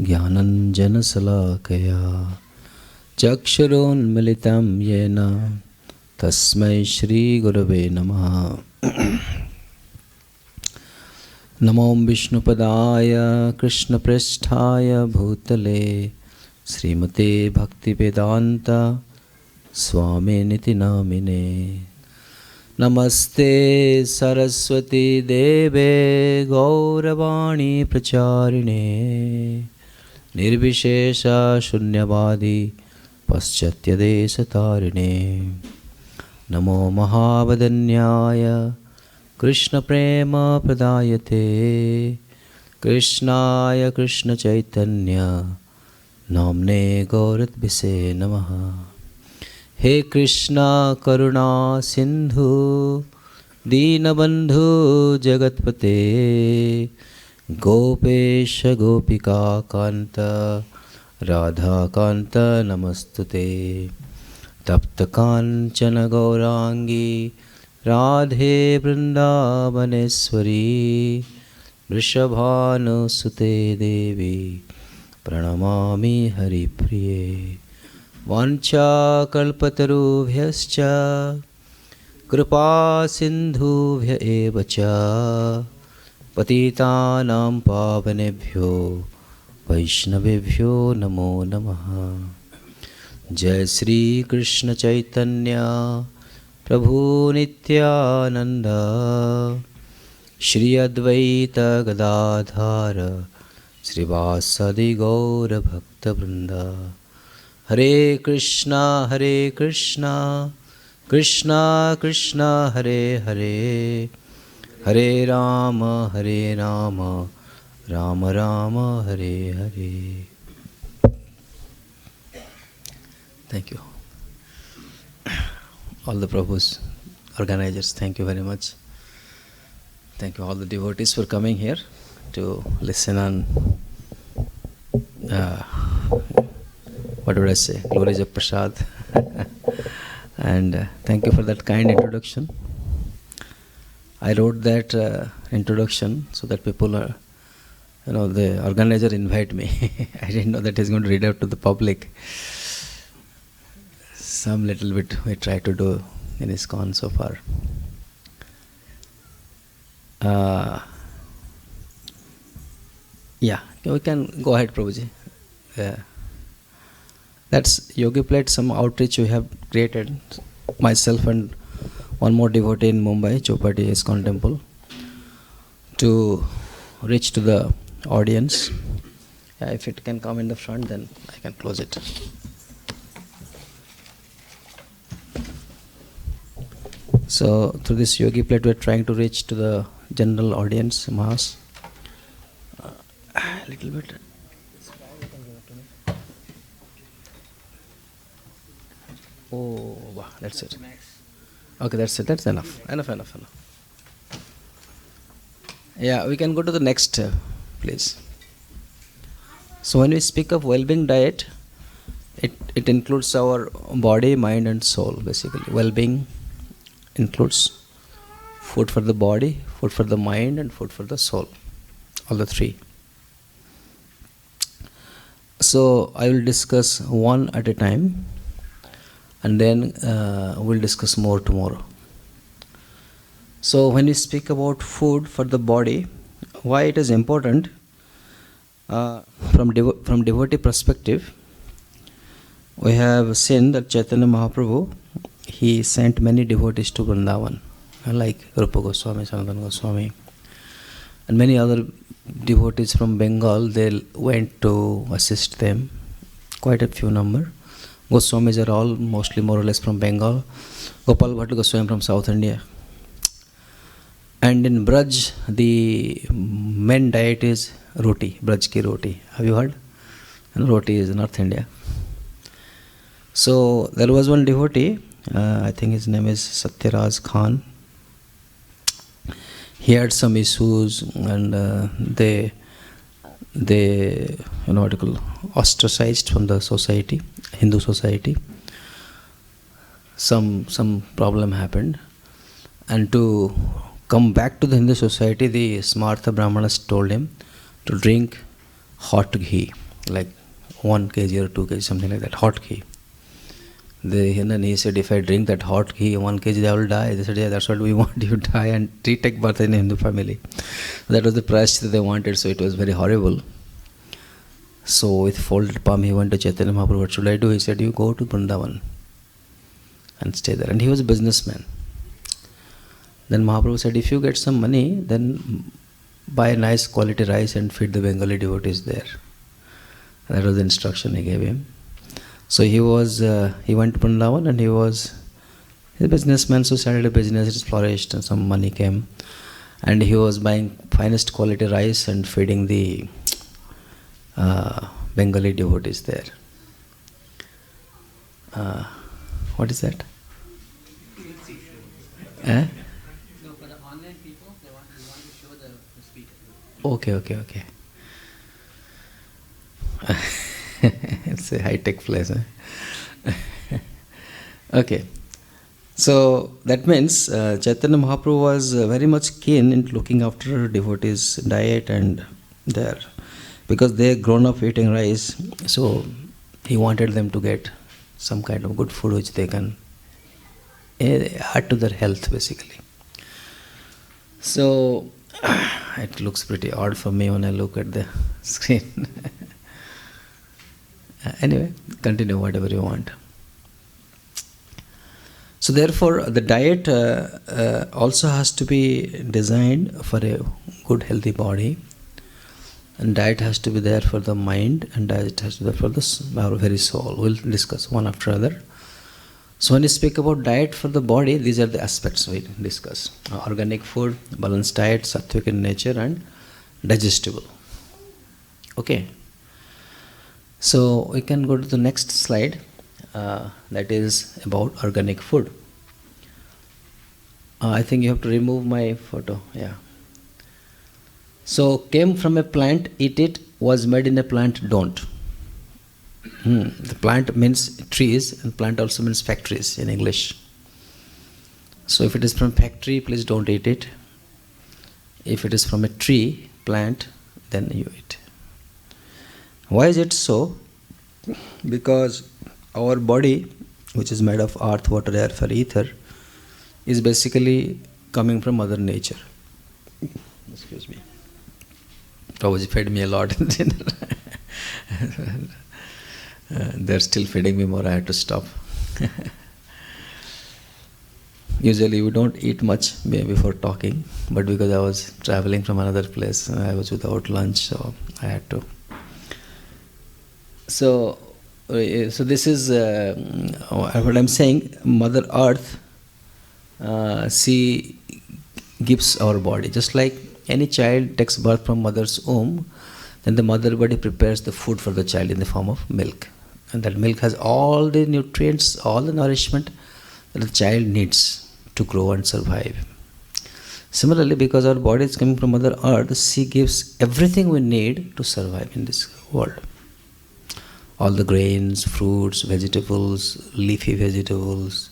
ज्ञानञ्जनशलाकया चक्षुरोन्मिलितं येन तस्मै श्रीगुरवे नमः। नमो विष्णुपदाय कृष्णप्रेष्ठाय भूतले श्रीमते भक्तिवेदान्ता स्वामिनिति नामिने। नमस्ते सरस्वती देवे गौरवाणी प्रचारिणे निर्विशेष शून्यवादी पाश्चात्यदेशतारिणे। नमो महावदन्याय कृष्णप्रेम प्रदायते कृष्णाय कृष्णचैतन्य नाम्ने गौरत्विषे नमः। हे कृष्णा करुणा सिंधु दीनबंधु जगत्पते गोपेश गोपिका कांत राधा कांत नमस्तुते। तप्त कांचन गौरांगी राधे वृंदावनेश्वरी वृषभानुसुते देवी प्रणमामि हरिप्रिये। वाञ्छाकल्पतरुभ्यश्च कृपा सिन्धुभ्य एव च पतितानां पावनेभ्यो वैष्णवेभ्यो नमो नमः। जय श्री कृष्ण चैतन्य प्रभु नित्यानंद श्री अद्वैत गदाधर श्रीवासदि गौर भक्तवृंद। हरे Krishna Krishna Krishna Hare Hare Hare Ram Ram Ram Hare Hare. Thank you. All the Prabhus, organizers, thank you very much. Thank you all the devotees for coming here to listen on what would I say, glories of Prasad. And thank you for that kind introduction. I wrote that introduction so that people are, the organizer invite me. I didn't know that he's going to read out to the public. Some little bit we try to do in ISKCON so far. Yeah, we can go ahead, Prabhuji. That's Yogi played some outreach we have created, myself and one more devotee in Mumbai, Chopati ISKCON temple, to reach to the audience. Yeah, if it can come in the front, then I can close it. So through this Yogi plate, we're trying to reach to the general audience, mass. A little bit. Oh, wow, that's it. Okay, that's it. That's enough. Enough. Yeah, we can go to the next, please. So when we speak of well-being diet, it includes our body, mind, and soul. Basically, well-being includes food for the body, food for the mind, and food for the soul. All the three. So I will discuss one at a time, and then we'll discuss more tomorrow. So when we speak about food for the body, why it is important from devotee perspective, we have seen that Chaitanya Mahaprabhu, he sent many devotees to Vrindavan, like Rupa Goswami, Sanatana Goswami, and many other devotees from Bengal. They went to assist them, quite a few number. Goswamis are all mostly more or less from Bengal. Gopal Bhatta Goswami from South India. And in Braj, the main diet is roti, Braj ki roti. Have you heard? And roti is North India. So there was one devotee, I think his name is Satyaraj Khan. He had some issues, and they what you call, ostracized from the society, Hindu society. Some problem happened, and to come back to the Hindu society, the Smartha Brahmanas told him to drink hot ghee. like 1 kg or 2 kg, something like that, hot ghee. And then he said, if I drink that hot ghee, 1 kg, I will die. They said, yeah, that's what we want, you die and retake birth in a Hindu family. That was the price that they wanted, so it was very horrible. So with folded palm, he went to Chaitanya Mahaprabhu, what should I do? He said, you go to Vrindavan and stay there. And he was a businessman. Then Mahaprabhu said, if you get some money, then buy a nice quality rice and feed the Bengali devotees there. And that was the instruction he gave him. So he went to Vrindavan, and he was a businessman, so started a business, it flourished and some money came. And he was buying finest quality rice and feeding the Bengali devotees there. What is that? Eh? No, for the online people, we want to show the speaker. Okay. It's a high-tech place. Okay. So that means Chaitanya Mahaprabhu was very much keen in looking after devotees' diet and their, because they grown up eating rice, so he wanted them to get some kind of good food which they can add to their health, basically. So it looks pretty odd for me when I look at the screen. Anyway, continue whatever you want. So therefore, the diet also has to be designed for a good healthy body, and diet has to be there for the mind, and diet has to be there for our very soul. We'll discuss one after other. So when you speak about diet for the body, these are the aspects we discuss. Organic food, balanced diet, Sattvic in nature, and digestible. Okay. So we can go to the next slide. That is about organic food. I think you have to remove my photo. Yeah. So, came from a plant, eat it, was made in a plant, don't. The plant means trees, and plant also means factories in English. So if it is from factory, please don't eat it. If it is from a tree, plant, then you eat. Why is it so? Because our body, which is made of earth, water, air, fire, ether, is basically coming from Mother Nature. Excuse me. Prabhuji fed me a lot in dinner. They're still feeding me more, I had to stop. Usually we don't eat much before talking, but because I was traveling from another place, I was without lunch, so I had to. So this is what I'm saying. Mother Earth, she gives our body. Just like any child takes birth from mother's womb, then the mother body prepares the food for the child in the form of milk. And that milk has all the nutrients, all the nourishment that the child needs to grow and survive. Similarly, because our body is coming from Mother Earth, she gives everything we need to survive in this world. All the grains, fruits, vegetables, leafy vegetables,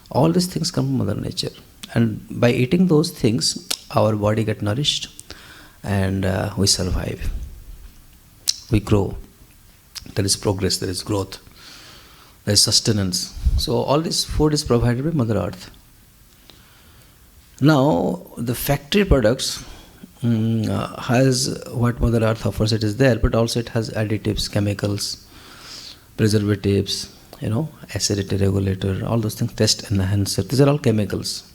all these things come from Mother Nature. And by eating those things, our body gets nourished and we survive. We grow. There is progress, there is growth, there is sustenance. So all this food is provided by Mother Earth. Now, the factory products has what Mother Earth offers, it is there, but also it has additives, chemicals, preservatives, acidity regulator, all those things, taste enhancer. These are all chemicals,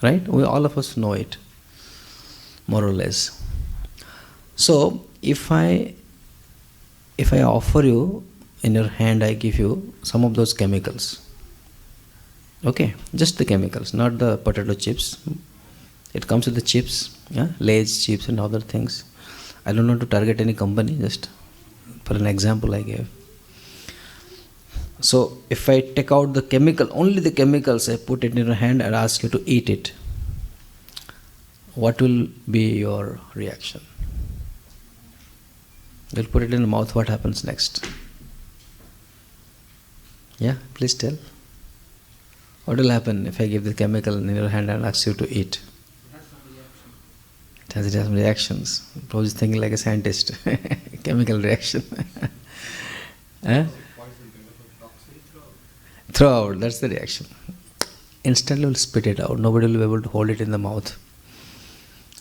right? All of us know it, more or less. So, if I offer you, in your hand I give you some of those chemicals. Okay, just the chemicals, not the potato chips. It comes with the chips, Lay's chips and other things. I don't want to target any company, just for an example I gave. So if I take out the chemical, only the chemicals, I put it in your hand and ask you to eat it, what will be your reaction? You'll put it in the mouth, what happens next? Yeah, please tell. What will happen if I give the chemical in your hand and ask you to eat? It has some reactions. Probably thinking like a scientist. Chemical reaction. Eh? Throw out, that's the reaction. Instantly will spit it out. Nobody will be able to hold it in the mouth.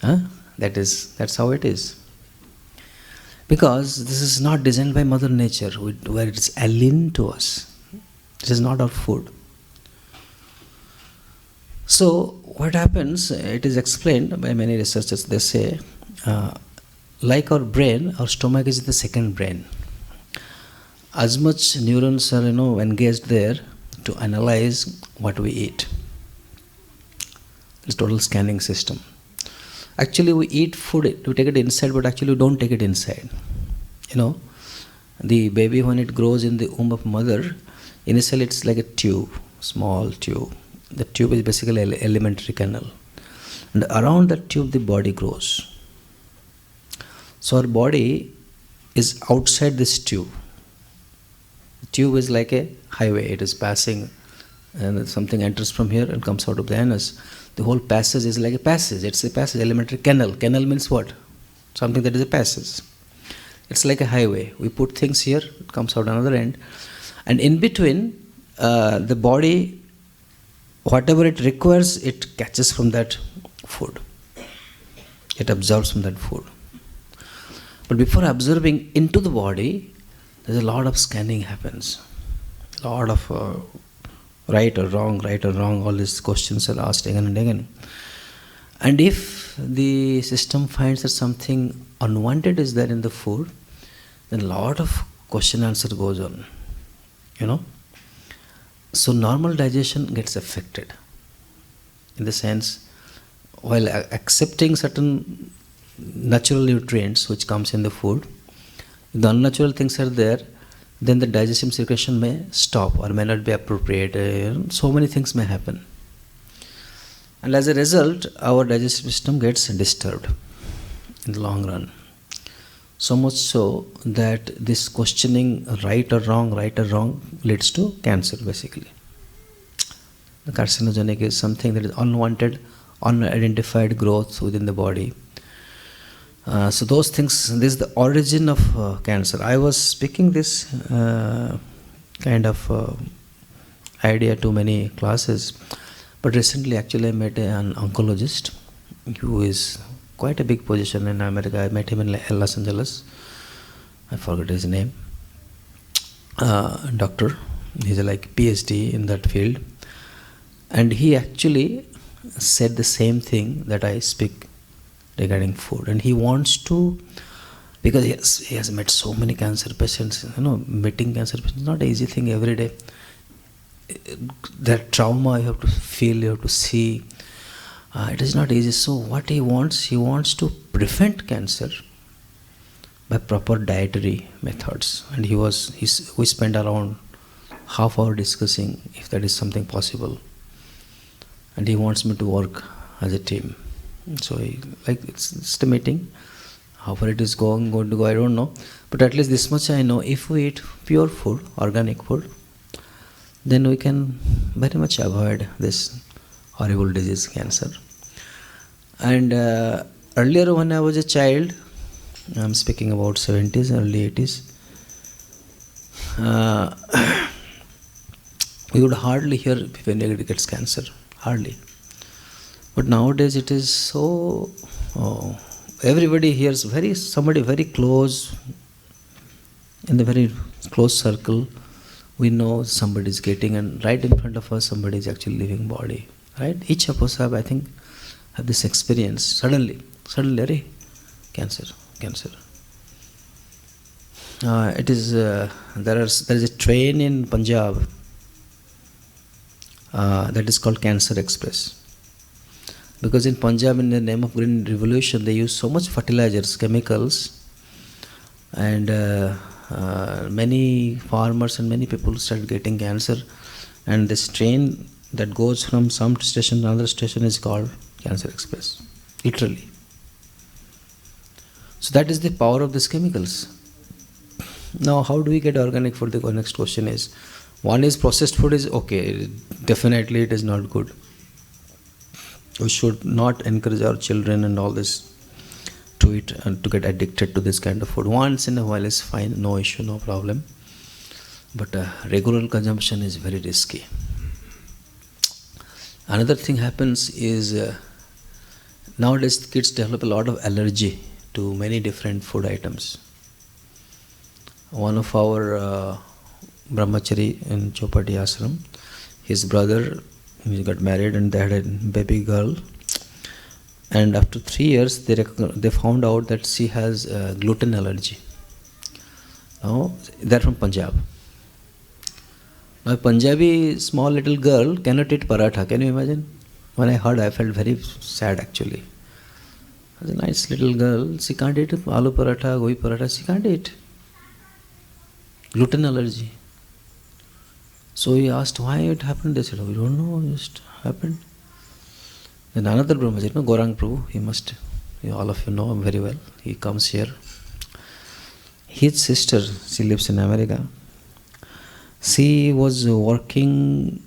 Huh? That's how it is. Because this is not designed by Mother Nature, where it is alien to us. This is not our food. So what happens, it is explained by many researchers, they say, like our brain, our stomach is the second brain. As much neurons are engaged there to analyze what we eat. This total scanning system. Actually we eat food, we take it inside, but actually we don't take it inside. The baby, when it grows in the womb of mother, initially it's like a tube, small tube. The tube is basically an elementary canal. And around that tube the body grows. So our body is outside this tube. The tube is like a highway, it is passing, and something enters from here and comes out of the anus. The whole passage is like a passage, it's a passage, elementary canal. Canal means what? Something that is a passage. It's like a highway. We put things here, it comes out another end. And in between, the body, whatever it requires, it catches from that food. It absorbs from that food. But before absorbing into the body, there's a lot of scanning happens. A lot of right or wrong, all these questions are asked again and again. And if the system finds that something unwanted is there in the food, then a lot of question answer goes on. So normal digestion gets affected. In the sense, while accepting certain natural nutrients which comes in the food, if the unnatural things are there, then the digestive secretion may stop or may not be appropriate. So many things may happen. And as a result, our digestive system gets disturbed in the long run. So much so that this questioning right or wrong leads to cancer basically. The carcinogenic is something that is unwanted, unidentified growth within the body. So those things, this is the origin of cancer. I was speaking this kind of idea to many classes, but recently actually I met an oncologist who is quite a big position in America. I met him in Los Angeles. I forgot his name. Doctor. He's like PhD in that field. And he actually said the same thing that I speak regarding food. And he wants to, because he has met so many cancer patients, meeting cancer patients is not an easy thing every day. That trauma you have to feel, you have to see. It is not easy. So what he wants to prevent cancer by proper dietary methods. And we spent around half hour discussing if that is something possible. And he wants me to work as a team. So it's a meeting. How far it is going to go, I don't know. But at least this much I know. If we eat pure food, organic food, then we can very much avoid this horrible disease, cancer. And earlier when I was a child, I'm speaking about 70s, early 80s, we would hardly hear if anybody gets cancer, hardly. But nowadays it is so, everybody hears somebody very close, in the very close circle, we know somebody is getting, and right in front of us somebody is actually leaving body. Right? Each of us have this experience. Suddenly, cancer. It is there is a train in Punjab that is called Cancer Express. Because in Punjab, in the name of Green Revolution, they use so much fertilizers, chemicals, and many farmers and many people started getting cancer. And this train that goes from some station to another station is called Cancer Express, literally. So that is the power of these chemicals. Now, how do we get organic food? The next question is, one is processed food is okay, definitely it is not good. We should not encourage our children and all this to eat and to get addicted to this kind of food. Once in a while is fine, no issue, no problem. but regular consumption is very risky. Another thing happens is nowadays kids develop a lot of allergy to many different food items. One of our brahmachari in Chopati ashram, his brother, he got married and they had a baby girl. And after 3 years, they found out that she has gluten allergy. Now, they're from Punjab. Now, a Punjabi small little girl cannot eat paratha. Can you imagine? When I heard, I felt very sad actually. As a nice little girl, she can't eat aloo paratha, gobi paratha, she can't eat. Gluten allergy. So he asked why it happened. They said, oh, we don't know, it just happened. Then another brahmachari, Gaurang Prabhu, all of you know him very well. He comes here. His sister, she lives in America. She was working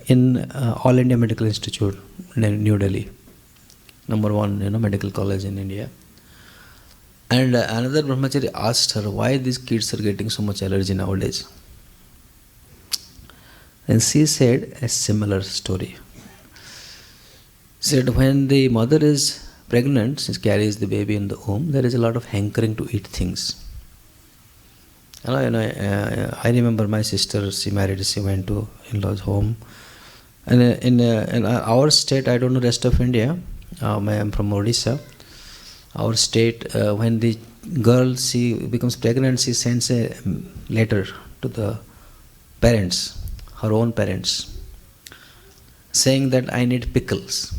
in All India Medical Institute in New Delhi, number 1 medical college in India. And another brahmachari asked her why these kids are getting so much allergy nowadays. And she said a similar story. She said when the mother is pregnant, she carries the baby in the womb, there is a lot of hankering to eat things. I remember my sister, she married, she went to in-laws home. And in our state, I don't know rest of India, I am from Odisha. Our state, when the girl, she becomes pregnant, she sends a letter to the parents, her own parents, saying that I need pickles.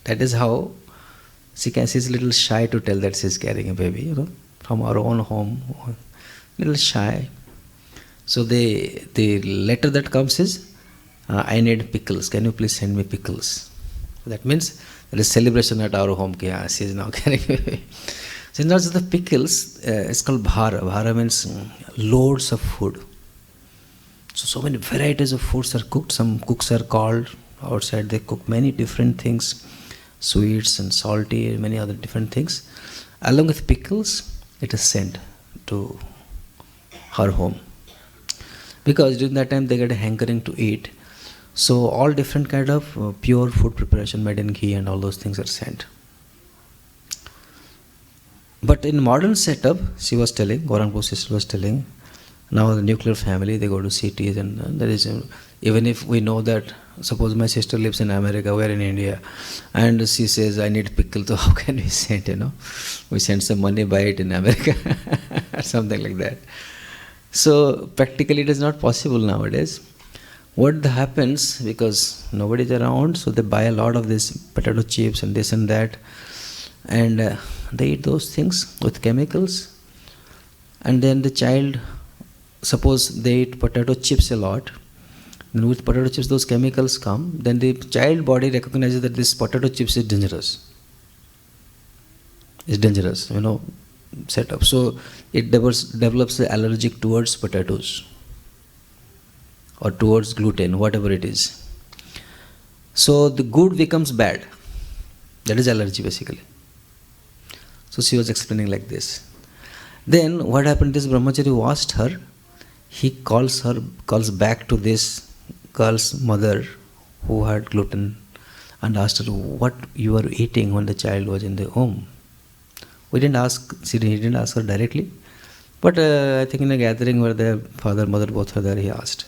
That is how she's a little shy to tell that she's carrying a baby, from our own home, little shy. So the letter that comes is, I need pickles. Can you please send me pickles? That means there is celebration at our home. She is now carrying a baby. So not just the pickles, it's called bhara. Bhara means loads of food. So many varieties of foods are cooked. Some cooks are called outside. They cook many different things, sweets and salty, many other different things. Along with pickles, it is sent to her home. Because during that time they get a hankering to eat. So all different kind of pure food preparation made in ghee and all those things are sent. But in modern setup, she was telling, Gaurangpur sister was telling, now the nuclear family, they go to cities and there is, even if we know that, suppose my sister lives in America, we are in India, and she says, I need pickle, so how can we send, we send some money, buy it in America, or something like that. So practically it is not possible nowadays. What happens, because nobody is around, so they buy a lot of this potato chips and this and that, and they eat those things with chemicals, and then the child, suppose they eat potato chips a lot, then with potato chips those chemicals come, then the child body recognizes that this potato chips is dangerous. It's dangerous, setup. So it develops the allergic towards potatoes or towards gluten, whatever it is. So the good becomes bad. That is allergy basically. So she was explaining like this. Then what happened, this brahmachari who asked her, he calls back to this girl's mother who had gluten and asked her what you were eating when the child was in the womb. He didn't ask her directly, but I think in a gathering where their father, mother both were there, he asked.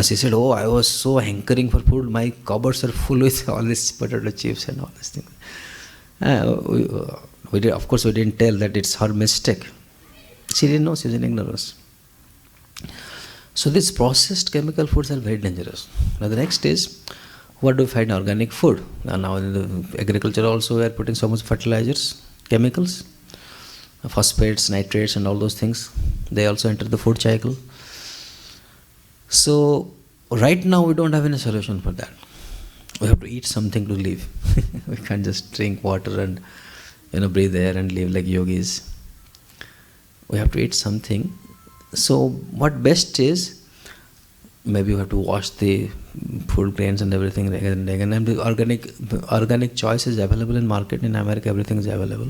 She said, oh, I was so hankering for food, my cupboards are full with all these potato chips and all these things. Of course we didn't tell that it's her mistake. She didn't know, she was in ignorance. So these processed chemical foods are very dangerous. Now the next is, what do we find in organic food? Now in the agriculture also we are putting so much fertilizers, chemicals, phosphates, nitrates and all those things. They also enter the food cycle. So right now we don't have any solution for that. We have to eat something to live. We can't just drink water and breathe air and live like yogis. We have to eat something. So what best is, maybe you have to wash the food grains and everything again and again. And the organic choice is available in market. In America, everything is available.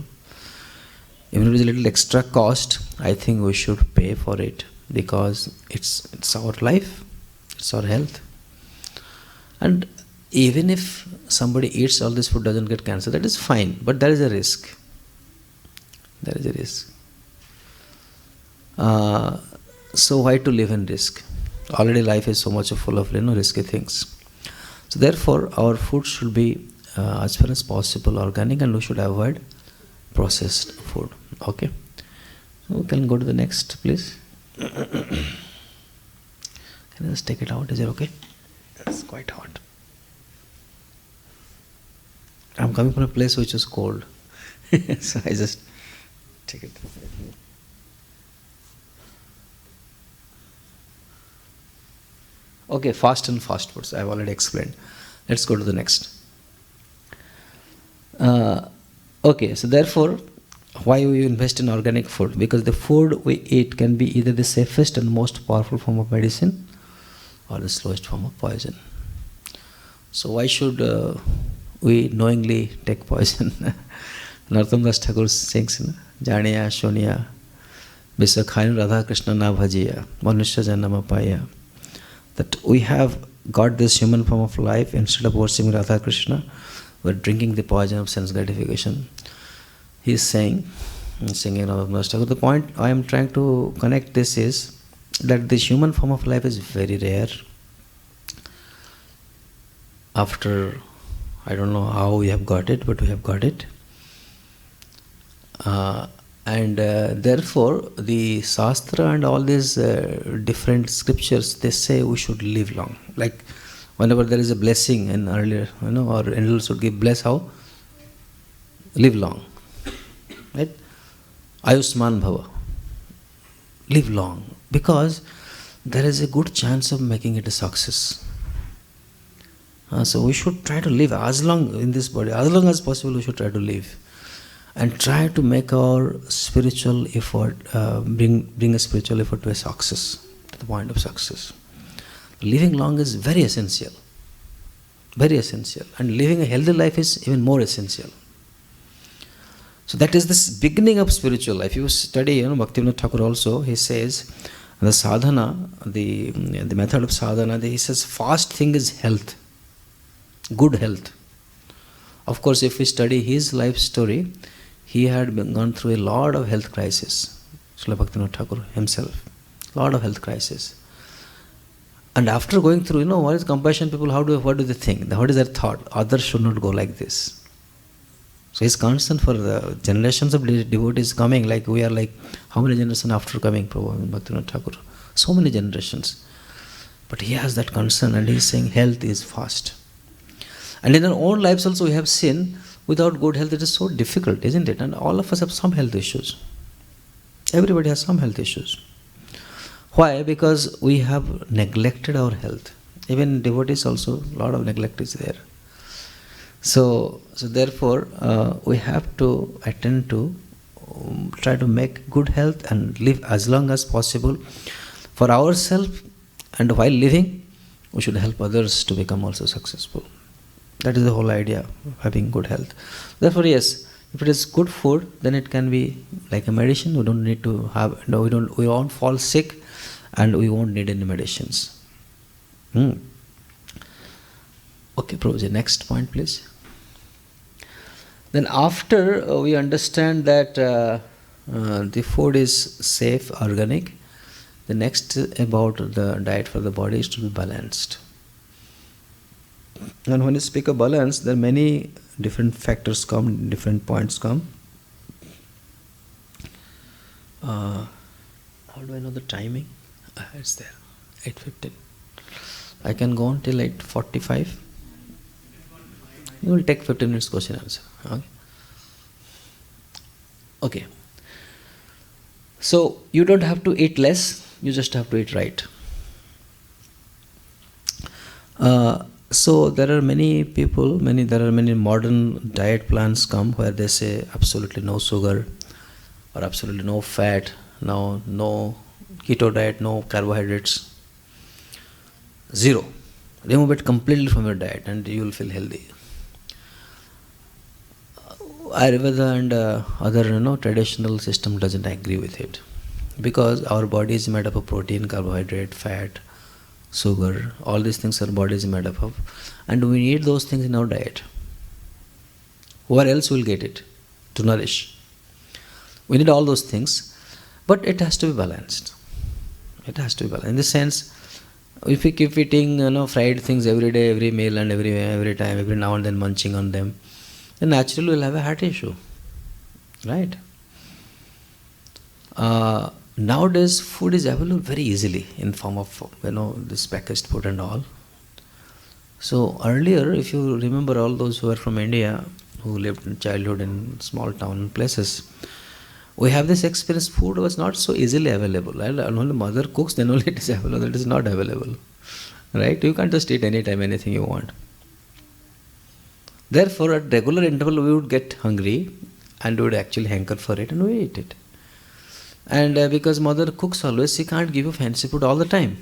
Even if it is a little extra cost, I think we should pay for it. because it's our life, it's our health. And even if somebody eats all this food, doesn't get cancer, that is fine, but there is a risk. There is a risk. So why to live in risk? Already life is so much full of risky things. So therefore, our food should be as far as possible organic, and we should avoid processed food. Okay. So we can go to the next, please. Can I just take it out? Is it okay? It's quite hot. I'm coming from a place which is cold, so I just take it. Okay, fast and fast foods. I've already explained. Let's go to the next. Okay, so therefore, why we invest in organic food? Because the food we eat can be either the safest and most powerful form of medicine or the slowest form of poison. So why should we knowingly take poison? Narottam Das Thakur sings, Janiya, Shoniya, Bisakhain Radha Krishna na bhajiya, Manushya Janama paya. That we have got this human form of life, instead of worshipping Radha Krishna, we're drinking the poison of sense gratification. He is saying, singing Narottam Das Thakur, the point I am trying to connect this is that this human form of life is very rare. After, I don't know how we have got it, but we have got it. And therefore, the Shastra and all these different scriptures, they say we should live long. Like whenever there is a blessing in earlier, or angels would give bless how? Live long. Right? Ayushman Bhava. Live long. Because there is a good chance of making it a success. So we should try to live as long in this body, as long as possible we should try to live. And try to make our spiritual effort, bring a spiritual effort to a success, to the point of success. Living long is very essential. Very essential. And living a healthy life is even more essential. So that is this beginning of spiritual life. You study, Bhaktivinoda Thakur also, he says, the sadhana, the method of sadhana, he says, first thing is health. Good health. Of course, if we study his life story, he had gone through a lot of health crisis. Srila Bhaktivinoda Thakur himself, lot of health crisis. And after going through, what is compassion people? What do they think? What is their thought? Others should not go like this. So his concern for the generations of devotees coming, like we are like, how many generations after coming, Prabhu Bhaktivinoda Thakur? So many generations. But he has that concern, and he is saying health is first. And in our own lives also we have seen, without good health it is so difficult, isn't it? And all of us have some health issues. Everybody has some health issues. Why? Because we have neglected our health. Even devotees also, a lot of neglect is there. So therefore, we have to attend to, try to make good health and live as long as possible for ourselves, and while living, we should help others to become also successful. That is the whole idea of having good health. Therefore, yes, if it is good food, then it can be like a medicine. We don't need to have, we won't fall sick, and we won't need any medicines. Okay, Prabhuji, next point, please. Then after we understand that the food is safe, organic, the next about the diet for the body is to be balanced. And when you speak of balance, there are many different factors come, different points come. How do I know the timing? It's there, 8:15. I can go on till 8:45. You will take 15 minutes question answer. Okay. So you don't have to eat less, you just have to eat right. So there are many people, there are many modern diet plans come where they say absolutely no sugar or absolutely no fat, no keto diet, no carbohydrates, zero. Remove it completely from your diet and you will feel healthy. Ayurveda and other traditional system doesn't agree with it. Because our body is made up of protein, carbohydrate, fat, sugar, all these things our body is made up of, and we need those things in our diet. Where else will get it to nourish? We need all those things, but it has to be balanced. It has to be balanced. In the sense, if we keep eating fried things every day, every meal, and every time, every now and then munching on them, then naturally we'll have a heart issue, right? Nowadays, food is available very easily in form of this packaged food and all. So earlier, if you remember, all those who are from India, who lived in childhood in small town places, we have this experience. Food was not so easily available. And only mother cooks, then only it is available. It is not available, right? You can't just eat anytime anything you want. Therefore, at regular interval, we would get hungry, and we would actually hanker for it, and we eat it. And because mother cooks always, she can't give you fancy food all the time.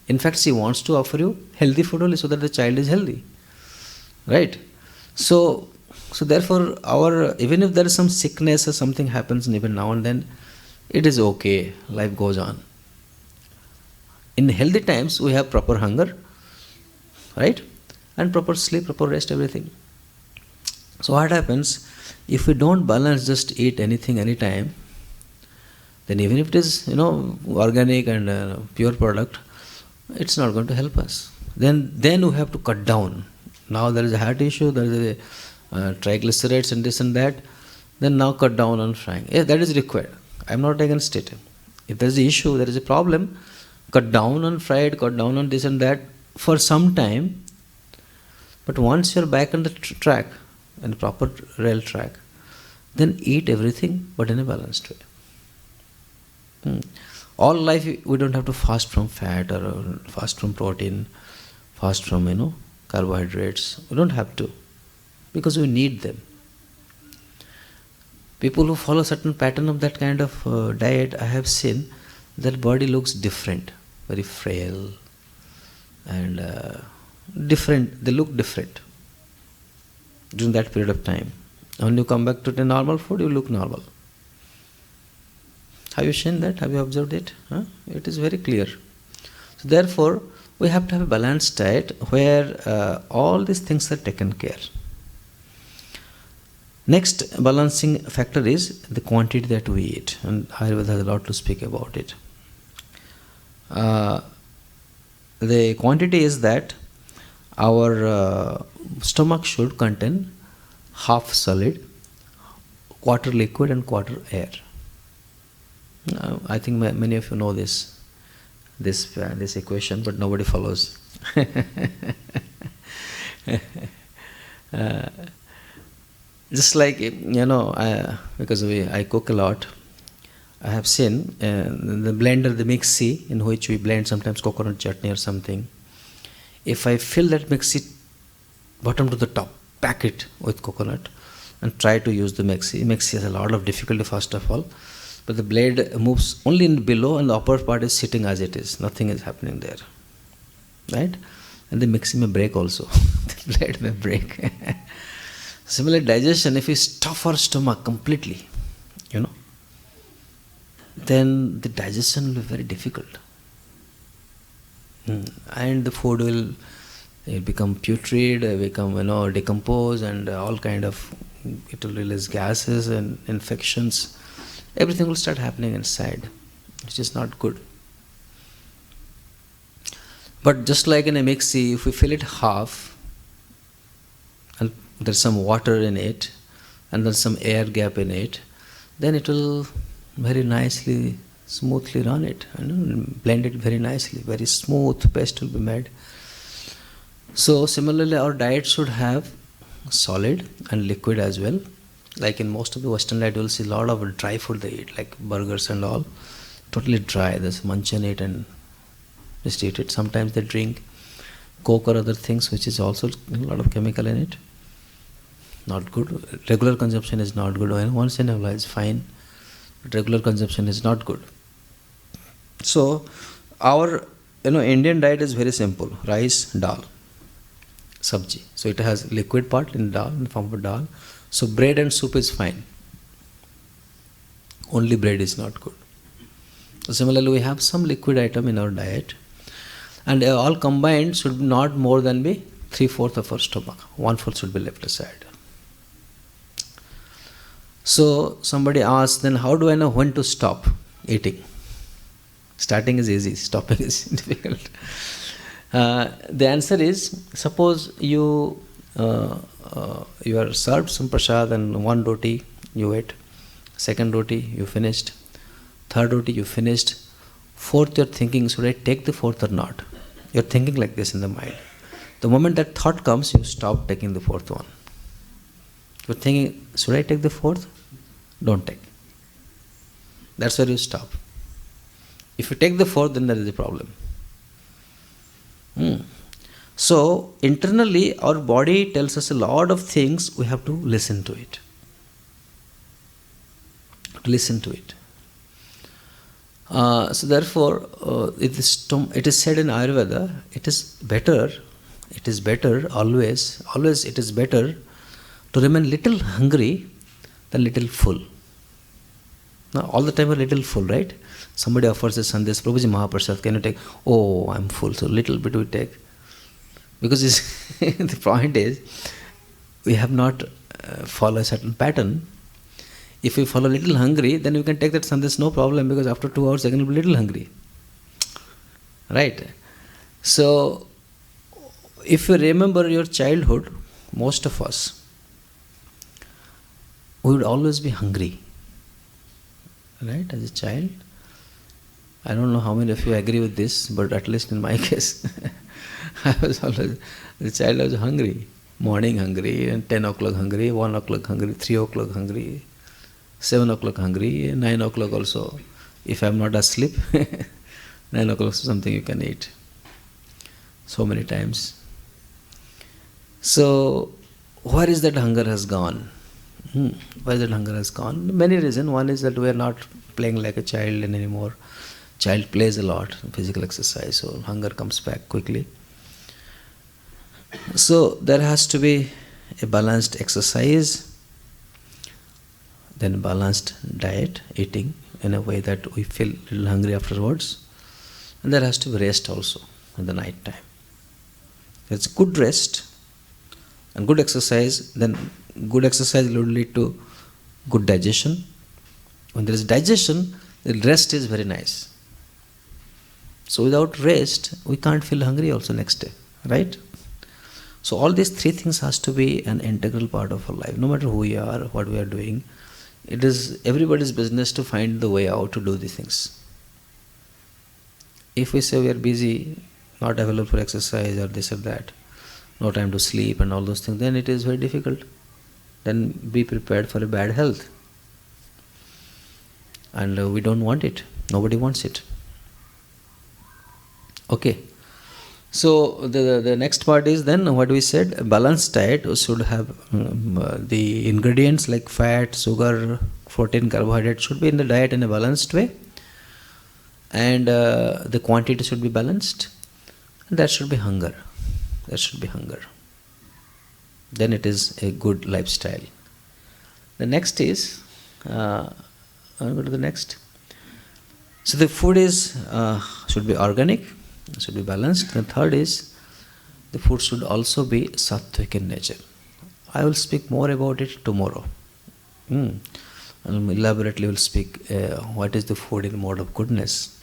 In fact, she wants to offer you healthy food only, so that the child is healthy, right? So therefore, even if there is some sickness or something happens, and even now and then, it is okay. Life goes on. In healthy times, we have proper hunger, right? And proper sleep, proper rest, everything. So what happens if we don't balance, just eat anything anytime? Then even if it is organic and pure product, it's not going to help us. Then we have to cut down. Now there is a heart issue, there is a triglycerides and this and that. Then now cut down on frying. Yeah, that is required. I am not against it. If there is an issue, there is a problem, cut down on fried, cut down on this and that for some time. But once you are back on the track, in the proper rail track, then eat everything, but in a balanced way. All life we don't have to fast from fat or fast from protein, fast from carbohydrates. We don't have to, because we need them. People who follow certain pattern of that kind of diet, I have seen their body looks different, very frail and different. They look different during that period of time. When you come back to the normal food, you look normal. Have you seen that? Have you observed it? It is very clear. So therefore, we have to have a balanced diet where all these things are taken care. Next balancing factor is the quantity that we eat, and Ayurveda has a lot to speak about it. The quantity is that our stomach should contain half solid, quarter liquid and quarter air. I think many of you know this equation, but nobody follows. Just like because I cook a lot, I have seen the blender, the mixie in which we blend sometimes coconut chutney or something. If I fill that mixie bottom to the top, pack it with coconut, and try to use the mixie. Mixie has a lot of difficulty first of all. But the blade moves only in below, and the upper part is sitting as it is. Nothing is happening there, right? And the mixie may break also. The blade may break. Similarly, digestion, if we stuff our stomach completely, then the digestion will be very difficult. And the food will become putrid, become decompose, and all kind of, it will release gases and infections. Everything will start happening inside, which is not good. But just like in a mixie, if we fill it half, and there's some water in it, and there's some air gap in it, then it will very nicely, smoothly run it, and blend it very nicely. Very smooth paste will be made. So similarly, our diet should have solid and liquid as well. Like in most of the Western diet, you will see a lot of dry food they eat, like burgers and all. Totally dry. There's munch on it and just eat it. Sometimes they drink Coke or other things, which is also a lot of chemical in it. Not good. Regular consumption is not good. Once in a while is fine, but regular consumption is not good. So our Indian diet is very simple: rice, dal, sabji. So it has liquid part in dal, in the form of dal. So bread and soup is fine. Only bread is not good. Similarly, we have some liquid item in our diet, and all combined should not more than be 3/4 of our stomach. 1/4 should be left aside. So somebody asks, then how do I know when to stop eating? Starting is easy, stopping is difficult. The answer is, suppose you are served some prasad and one roti you ate, second roti you finished, third roti you finished, fourth you're thinking, should I take the fourth or not? You're thinking like this in the mind. The moment that thought comes, you stop taking the fourth one. You're thinking, should I take the fourth? Don't take. That's where you stop. If you take the fourth, then there is a problem. So, internally, our body tells us a lot of things, we have to listen to it. Listen to it. So, therefore, it is said in Ayurveda, it is better, always it is better to remain little hungry than little full. Now, all the time a little full, right? Somebody offers a sandesh, Prabhuji Mahaprasad, can you take? Oh, I'm full, so little bit we take. Because the point is, we have not followed a certain pattern. If we follow little hungry, then we can take that sandesh, no problem, because after 2 hours, I can be little hungry. Right? So, if you remember your childhood, most of us, we would always be hungry. Right? As a child. I don't know how many of you agree with this, but at least in my case, I was always, as a child I was hungry. Morning hungry, and 10 o'clock hungry, 1 o'clock hungry, 3 o'clock hungry, 7 o'clock hungry, 9 o'clock also. If I am not asleep, 9 o'clock is something you can eat. So many times. So, where is that hunger has gone? Where that hunger has gone? Many reasons. One is that we are not playing like a child anymore. Child plays a lot, physical exercise, so hunger comes back quickly. So there has to be a balanced exercise, then balanced diet, eating in a way that we feel a little hungry afterwards. And there has to be rest also in the night time. There's good rest and good exercise, then good exercise will lead to good digestion. When there is digestion, the rest is very nice. So without rest, we can't feel hungry also next day, right? So all these three things has to be an integral part of our life, no matter who we are, what we are doing. It is everybody's business to find the way out to do these things. If we say we are busy, not available for exercise or this or that, no time to sleep and all those things, then it is very difficult. Then be prepared for a bad health. And we don't want it. Nobody wants it. Okay. So the next part is then what we said, a balanced diet should have the ingredients like fat, sugar, protein, carbohydrate should be in the diet in a balanced way. And the quantity should be balanced. And that should be hunger. That should be hunger. Then it is a good lifestyle. The next is, I'll go to the next. So the food is should be organic, should be balanced. The third is, the food should also be Sattvic in nature. I will speak more about it tomorrow. And elaborately will speak what is the food in mode of goodness.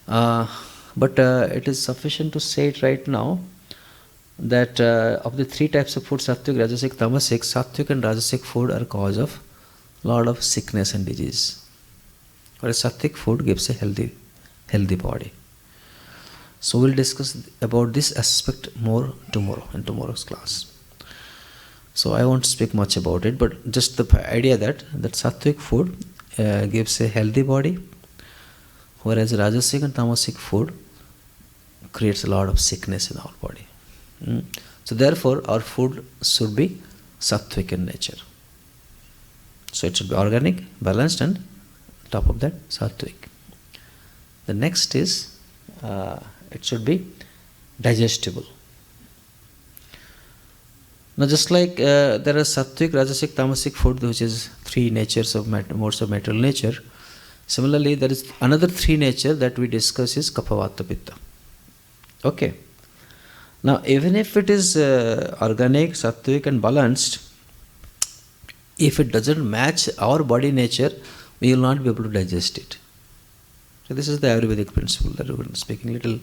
But it is sufficient to say it right now that of the three types of food, Sattvic, Rajasic, Tamasic, Sattvic and Rajasic food are cause of lot of sickness and disease. Whereas Sattvic food gives a healthy body. So we'll discuss about this aspect more tomorrow in tomorrow's class. So I won't speak much about it, but just the idea that Sattvic food gives a healthy body, whereas Rajasic and Tamasic food creates a lot of sickness in our body. So therefore our food should be Sattvic in nature. So it should be organic, balanced, and top of that Sattvic. The next is it should be digestible. Now just like there are Sattvic, Rajasic, Tamasic food, which is three natures of modes of material nature, Similarly, there is another three nature that we discuss is Kapha, Vata, Pitta. Okay. Now, even if it is organic, sattvic and balanced, if it doesn't match our body nature, we will not be able to digest it. So this is the Ayurvedic principle that we're speaking. Little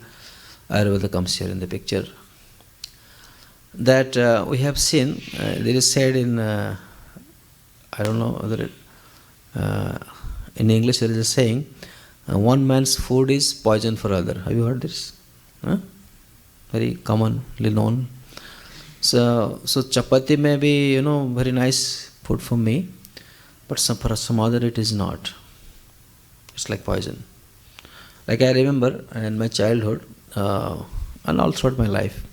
Ayurveda comes here in the picture. That we have seen, there is said in, I don't know whether it, in English there is a saying, one man's food is poison for other. Have you heard this? Huh? Very commonly known. So chapati may be, very nice food for me, but for some other it is not. It's like poison. Like I remember in my childhood, and all throughout my life,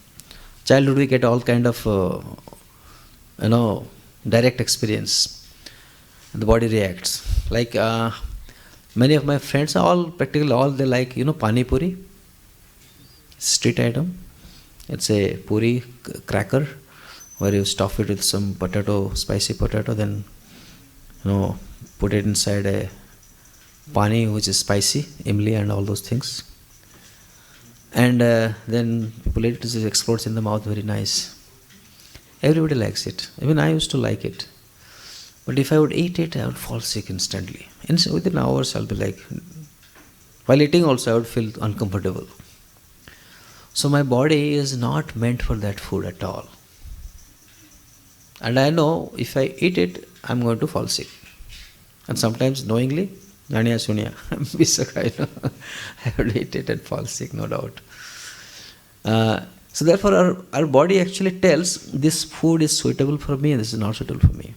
childhood we get all kind of, direct experience. The body reacts. Like many of my friends, practically all they like, pani puri, street item. It's a puri cracker where you stuff it with some potato, spicy potato, then put it inside a pani which is spicy, imli and all those things. And then people eat it, it explodes in the mouth, very nice. Everybody likes it. Even I used to like it. But if I would eat it, I would fall sick instantly. And so within hours, I'll be like, while eating also, I would feel uncomfortable. So my body is not meant for that food at all. And I know if I eat it, I'm going to fall sick. And sometimes knowingly, Janiya Sunya, I would eat it and fall sick, no doubt. So therefore our body actually tells this food is suitable for me and this is not suitable for me.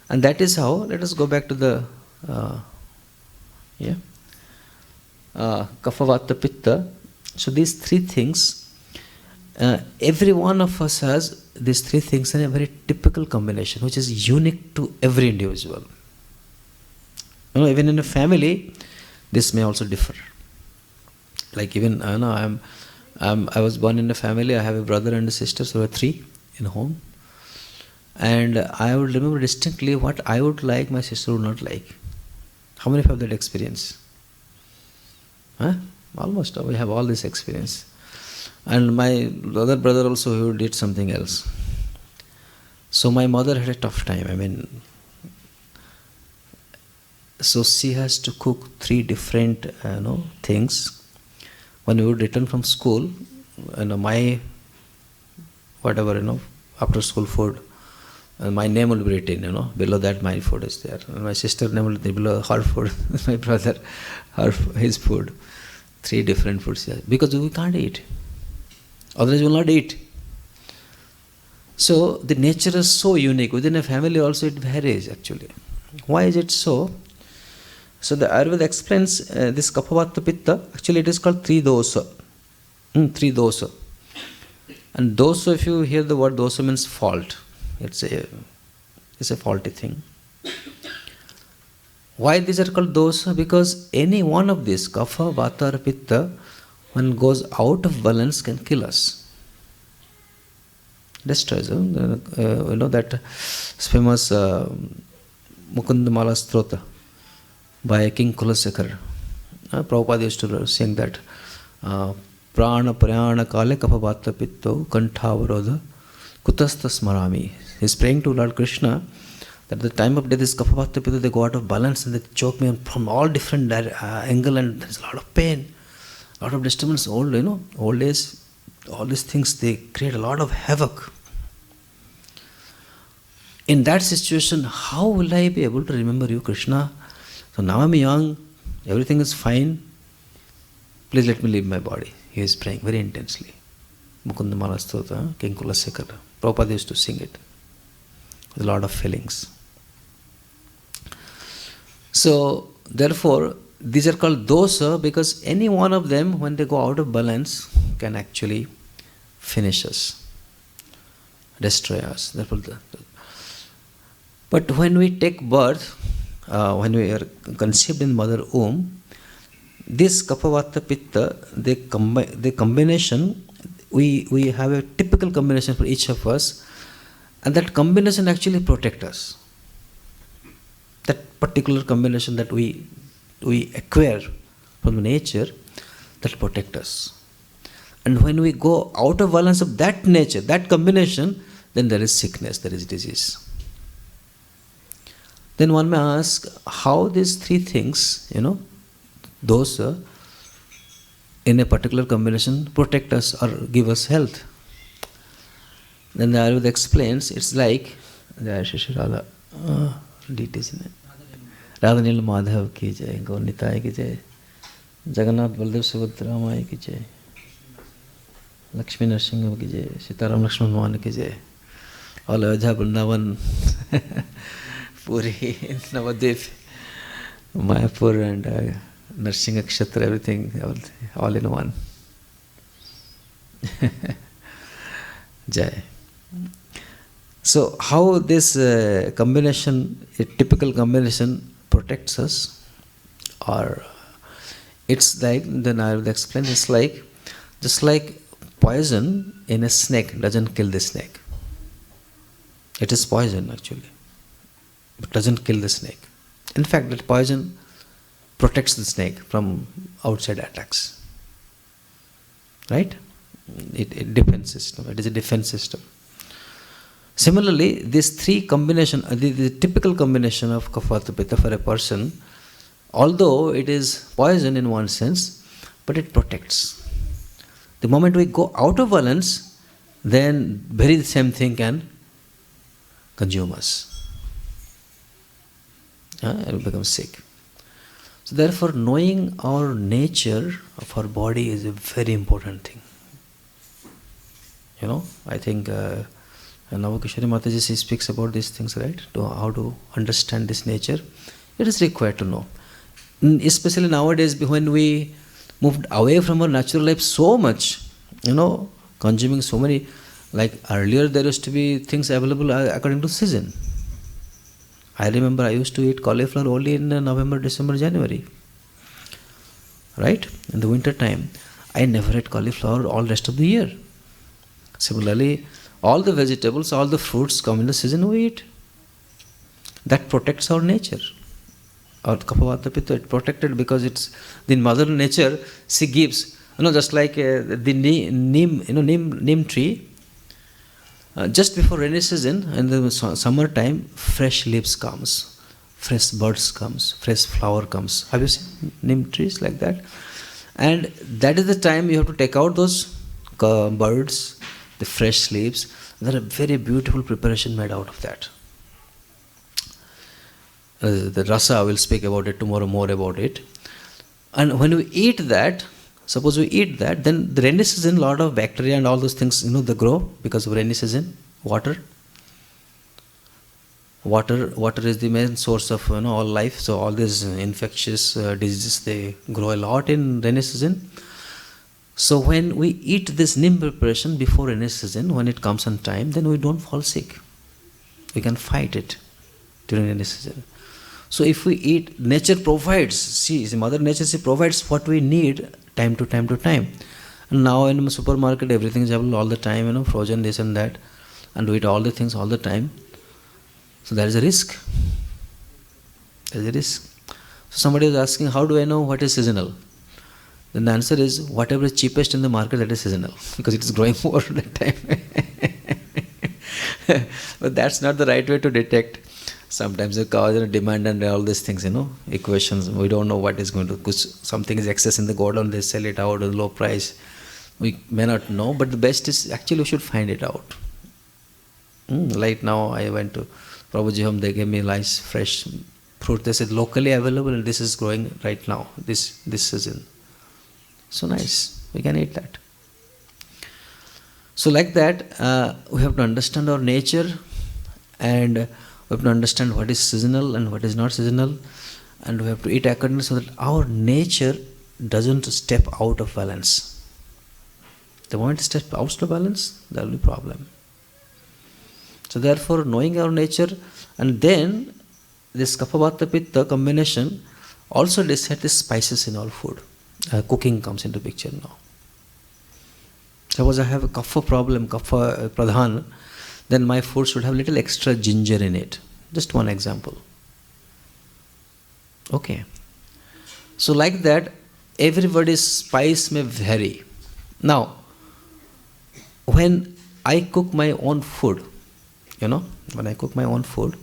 And that is how, let us go back to the Kapha, Vata, Pitta. So these three things, every one of us has these three things in a very typical combination, which is unique to every individual. Even in a family, this may also differ. Like even, I was born in a family, I have a brother and a sister, so there were three in home. And I would remember distinctly what I would like, my sister would not like. How many have that experience? Huh? Almost, we have all this experience. And my other brother also, who did something else. So my mother had a tough time. So she has to cook three different, things. When we would return from school, my whatever, after school food, my name will be written, below that my food is there. And my sister name will be below her food, my brother, his food. Three different foods here. Because we can't eat. Otherwise we will not eat. So the nature is so unique. Within a family also it varies actually. Why is it so? So the Ayurveda explains this Kapha, Vata, Pitta, actually it is called three dosa. Three dosa. And dosa, if you hear the word dosa, means fault. It's a faulty thing. Why these are called dosa? Because any one of these, Kapha, Vata or Pitta, when goes out of balance can kill us. Destroys. That famous Mukundamala Strota by King Kulasekar. Prabhupada used to sing that Prana Prana Kale Kapha Vata Pitto Kantavarodha Kutastha Smarami. He's praying to Lord Krishna that at the time of death is Kapha Vata Pitta, they go out of balance and they choke me from all different angle and there's a lot of pain, a lot of disturbance. Old age, all these things, they create a lot of havoc. In that situation, how will I be able to remember you, Krishna? So now I'm young, everything is fine. Please let me leave my body. He is praying very intensely. Mukundamala Stota, King Kulasekar. Prabhupada used to sing it with a lot of feelings. So, therefore, these are called dosa because any one of them, when they go out of balance, can actually finish us, destroy us. Therefore, but when we take birth, when we are conceived in mother womb, this Kapha, Vata, Pitta, the combination, we have a typical combination for each of us, and that combination actually protects us. That particular combination that we acquire from nature that protect us. And when we go out of balance of that nature, that combination, then there is sickness, there is disease. Then one may ask how these three things, those in a particular combination protect us or give us health. Then the Ayurveda explains, it's like Radha Nil Madhav ki jai, Gaur Nitai ki jai, Jagannath Baldev Subhadra Mai ki jai, Lakshmi Narasimha ki jai, Sitaram Lakshman Bhavan ki jai, all Ayodhya Vrindavan, Puri, Navadvip, Mayapur and Narsingha Kshatra, everything, all in one. Jai. So how this combination, a typical combination protects us, or it's like, then I will explain, it's like, just like poison in a snake doesn't kill the snake. It is poison actually, but doesn't kill the snake. In fact, that poison protects the snake from outside attacks. Right? It defense system. It is a defense system. Similarly, these three combination, the typical combination of kapha, vata, pitta for a person, although it is poison in one sense, but it protects. The moment we go out of balance, then very same thing can consume us. And we become sick. So therefore, knowing our nature of our body is a very important thing. I think Navakishari Mataji, she speaks about these things, right? How to understand this nature. It is required to know. Especially nowadays, when we moved away from our natural life so much, consuming so many, like earlier there used to be things available according to season. I remember I used to eat cauliflower only in November, December, January. Right? In the winter time, I never ate cauliflower all rest of the year. Similarly, all the vegetables, all the fruits come in the season we eat. That protects our nature. Our kapha, vata, pitta, it protected because it's the mother nature, she gives, just like the neem tree, just before rainy season, in the summer time, fresh leaves comes, fresh buds comes, fresh flower comes. Have you seen neem trees like that? And that is the time you have to take out those birds, the fresh leaves. There are very beautiful preparation made out of that. The rasa, I will speak about it tomorrow, more about it. And when we eat that, suppose we eat that, then the rainy season, lot of bacteria and all those things, they grow because of rainy season. Water is the main source of all life. So all these infectious diseases, they grow a lot in rainy season. So when we eat this neem preparation before rainy season, when it comes on time, then we don't fall sick. We can fight it during rainy season. So if we eat, nature provides. Mother nature, she provides what we need time to time. And now in the supermarket, everything is available all the time, frozen this and that, and we eat all the things all the time. So there is a risk. There is a risk. So somebody is asking, how do I know what is seasonal? Then the answer is, whatever is cheapest in the market, that is seasonal, because it is growing more at that time. But that's not the right way to detect. Sometimes the cause and demand and all these things, equations, we don't know what is going to, because something is excess in the godown, they sell it out at a low price. We may not know, but the best is, actually we should find it out. Like now I went to Prabhuji home, they gave me nice fresh fruit. They said locally available and this is growing right now, this season. So nice, we can eat that. So like that, we have to understand our nature, and we have to understand what is seasonal and what is not seasonal, and we have to eat accordingly so that our nature doesn't step out of balance. The moment it steps out of balance, there will be problem. So therefore, knowing our nature, and then this kapha, vata, pitta combination also decide the spices in our food. Cooking comes into picture now. Suppose I have a kapha problem, kapha pradhan, then my food should have little extra ginger in it. Just one example. Okay. So like that, everybody's spice may vary. Now, when I cook my own food, you know, when I cook my own food,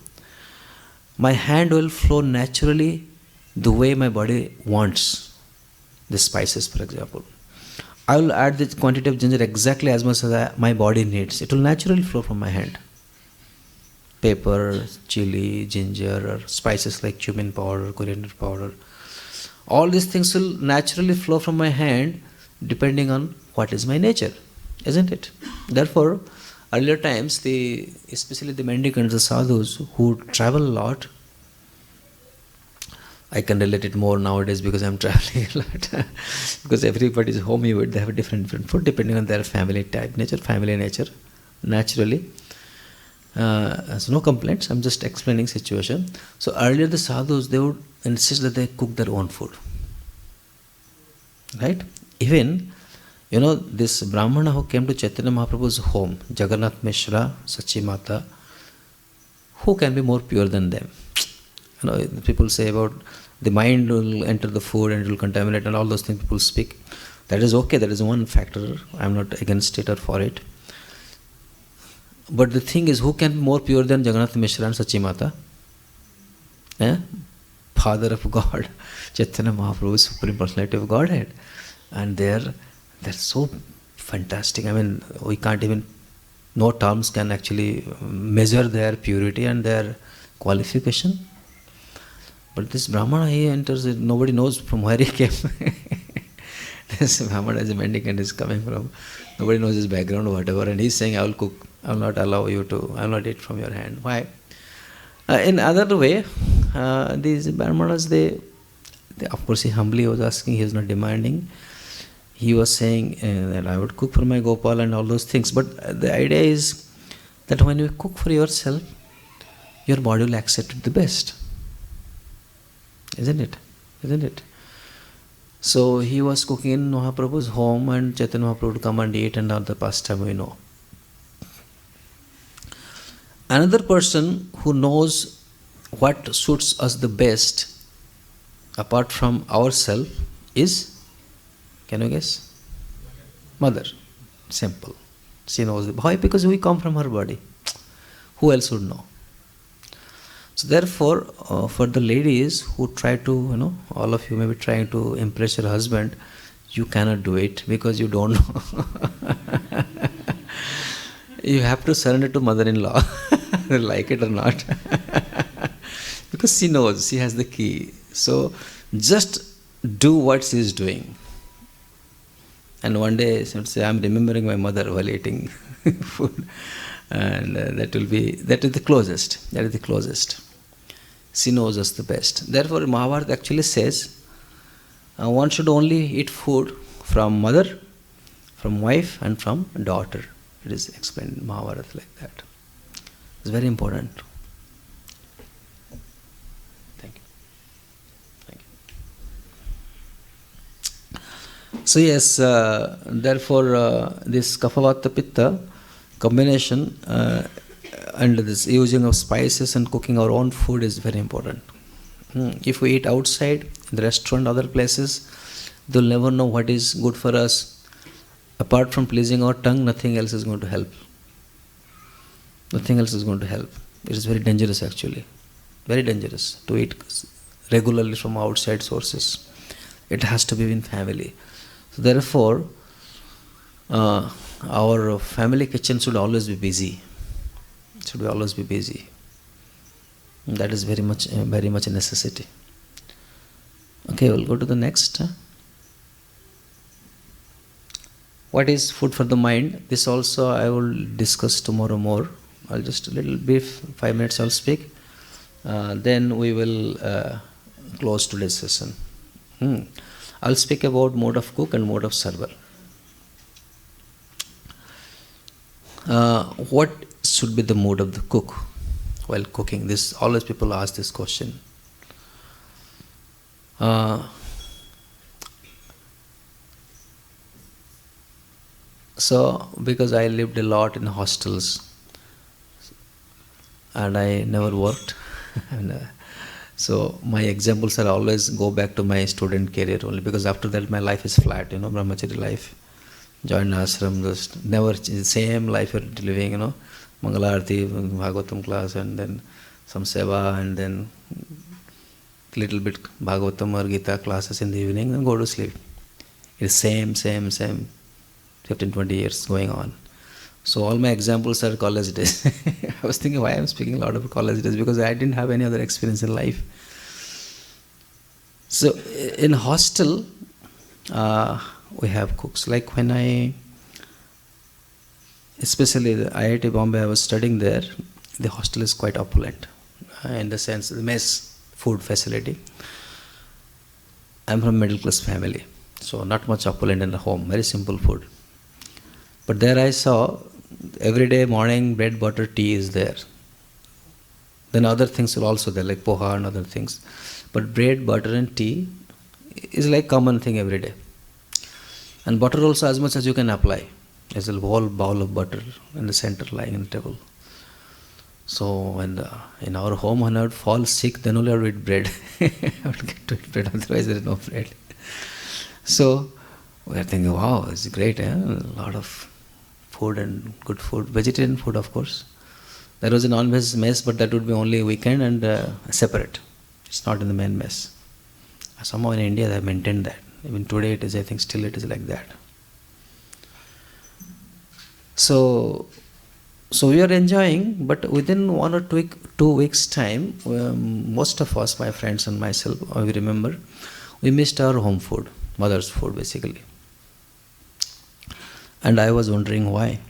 my hand will flow naturally the way my body wants the spices, for example. I will add the quantity of ginger exactly as much as my body needs. It will naturally flow from my hand. Pepper, chili, ginger, or spices like cumin powder, coriander powder. All these things will naturally flow from my hand depending on what is my nature, isn't it? Therefore, earlier times, especially the mendicants, the sadhus who travel a lot, I can relate it more nowadays because I'm traveling a lot. Because everybody is home, they have a different food depending on their family type, nature, family nature, naturally. So no complaints. I'm just explaining situation. So earlier the sadhus, they would insist that they cook their own food, right? Even this Brahmana who came to Chaitanya Mahaprabhu's home, Jagannath Mishra, Sachi Mata, who can be more pure than them? People say about the mind will enter the food and it will contaminate and all those things people speak. That is okay, that is one factor. I am not against it or for it. But the thing is, who can be more pure than Jagannath Mishra and Sachi Mata? Father of God, Chaitanya Mahaprabhu, Supreme Personality of Godhead. And they're so fantastic. I mean, we can't even, no terms can actually measure their purity and their qualification. But this Brahmana, he enters, nobody knows from where he came. This Brahmana is a mendicant is coming from, nobody knows his background or whatever, and he's saying, I will cook, I will not allow you to, I will not eat from your hand. Why? In other way, these Brahmanas, they of course, he humbly was asking, he was not demanding. He was saying that I would cook for my Gopal and all those things. But the idea is that when you cook for yourself, your body will accept it the best. Isn't it? Isn't it? So he was cooking in Mahaprabhu's home and Chaitanya Mahaprabhu would come and eat and all the pastime we know. Another person who knows what suits us the best apart from ourselves is, can you guess? Mother. Simple. She knows. Why? Because we come from her body. Who else would know? So therefore, for the ladies who try to, all of you may be trying to impress your husband, you cannot do it because you don't know. You have to surrender to mother-in-law, like it or not. Because she knows, she has the key. So just do what she is doing. And one day she would say, I'm remembering my mother while eating food. And that is the closest. That is the closest. She knows us the best. Therefore, Mahabharata actually says, one should only eat food from mother, from wife, and from daughter. It is explained in Mahabharata like that. It's very important. Thank you. Thank you. So yes, therefore, this Kapha Pitta combination and this using of spices and cooking our own food is very important. If we eat outside, in the restaurant, other places, they'll never know what is good for us. Apart from pleasing our tongue, nothing else is going to help. Nothing else is going to help. It is very dangerous actually. Very dangerous to eat regularly from outside sources. It has to be in family. So therefore, our family kitchen should always be busy. It should always be busy. That is very much a necessity. Okay, we'll go to the next. What is food for the mind? This also I will discuss tomorrow more. I'll just a little brief, 5 minutes I'll speak. Then we will close today's session. I'll speak about mode of cook and mode of server. What should be the mode of the cook while cooking? This always people ask this question. So, because I lived a lot in hostels and I never worked, and, So my examples are always go back to my student career only, because after that my life is flat, brahmachari life. Joined ashram, just never same life you're living, Mangalarti, Bhagavatam class, and then some seva, and then little bit Bhagavatam or Gita classes in the evening, and go to sleep. It's same, 15, 20 years going on. So all my examples are college days. I was thinking why I'm speaking a lot about college days, because I didn't have any other experience in life. So in hostel, we have cooks. Like when especially the IIT Bombay, I was studying there, the hostel is quite opulent, in the sense, the mess food facility. I'm from middle class family, so not much opulent in the home, very simple food. But there I saw every day morning bread, butter, tea is there. Then other things are also there, like poha and other things. But bread, butter and tea is like common thing every day. And butter also as much as you can apply. There's a whole bowl of butter in the center lying on the table. So when in our home, when I would fall sick, then only I would eat bread. I would get to eat bread, otherwise there is no bread. So we are thinking, wow, it's great, a lot of food and good food, vegetarian food of course. There was a non-veg mess, but that would be only weekend and separate. It's not in the main mess. Somehow in India they have maintained that. Even today it is, I think still it is like that. So we are enjoying, but within 1 or 2 weeks time, most of us, my friends and myself, we remember, we missed our home food, mother's food basically. And I was wondering why.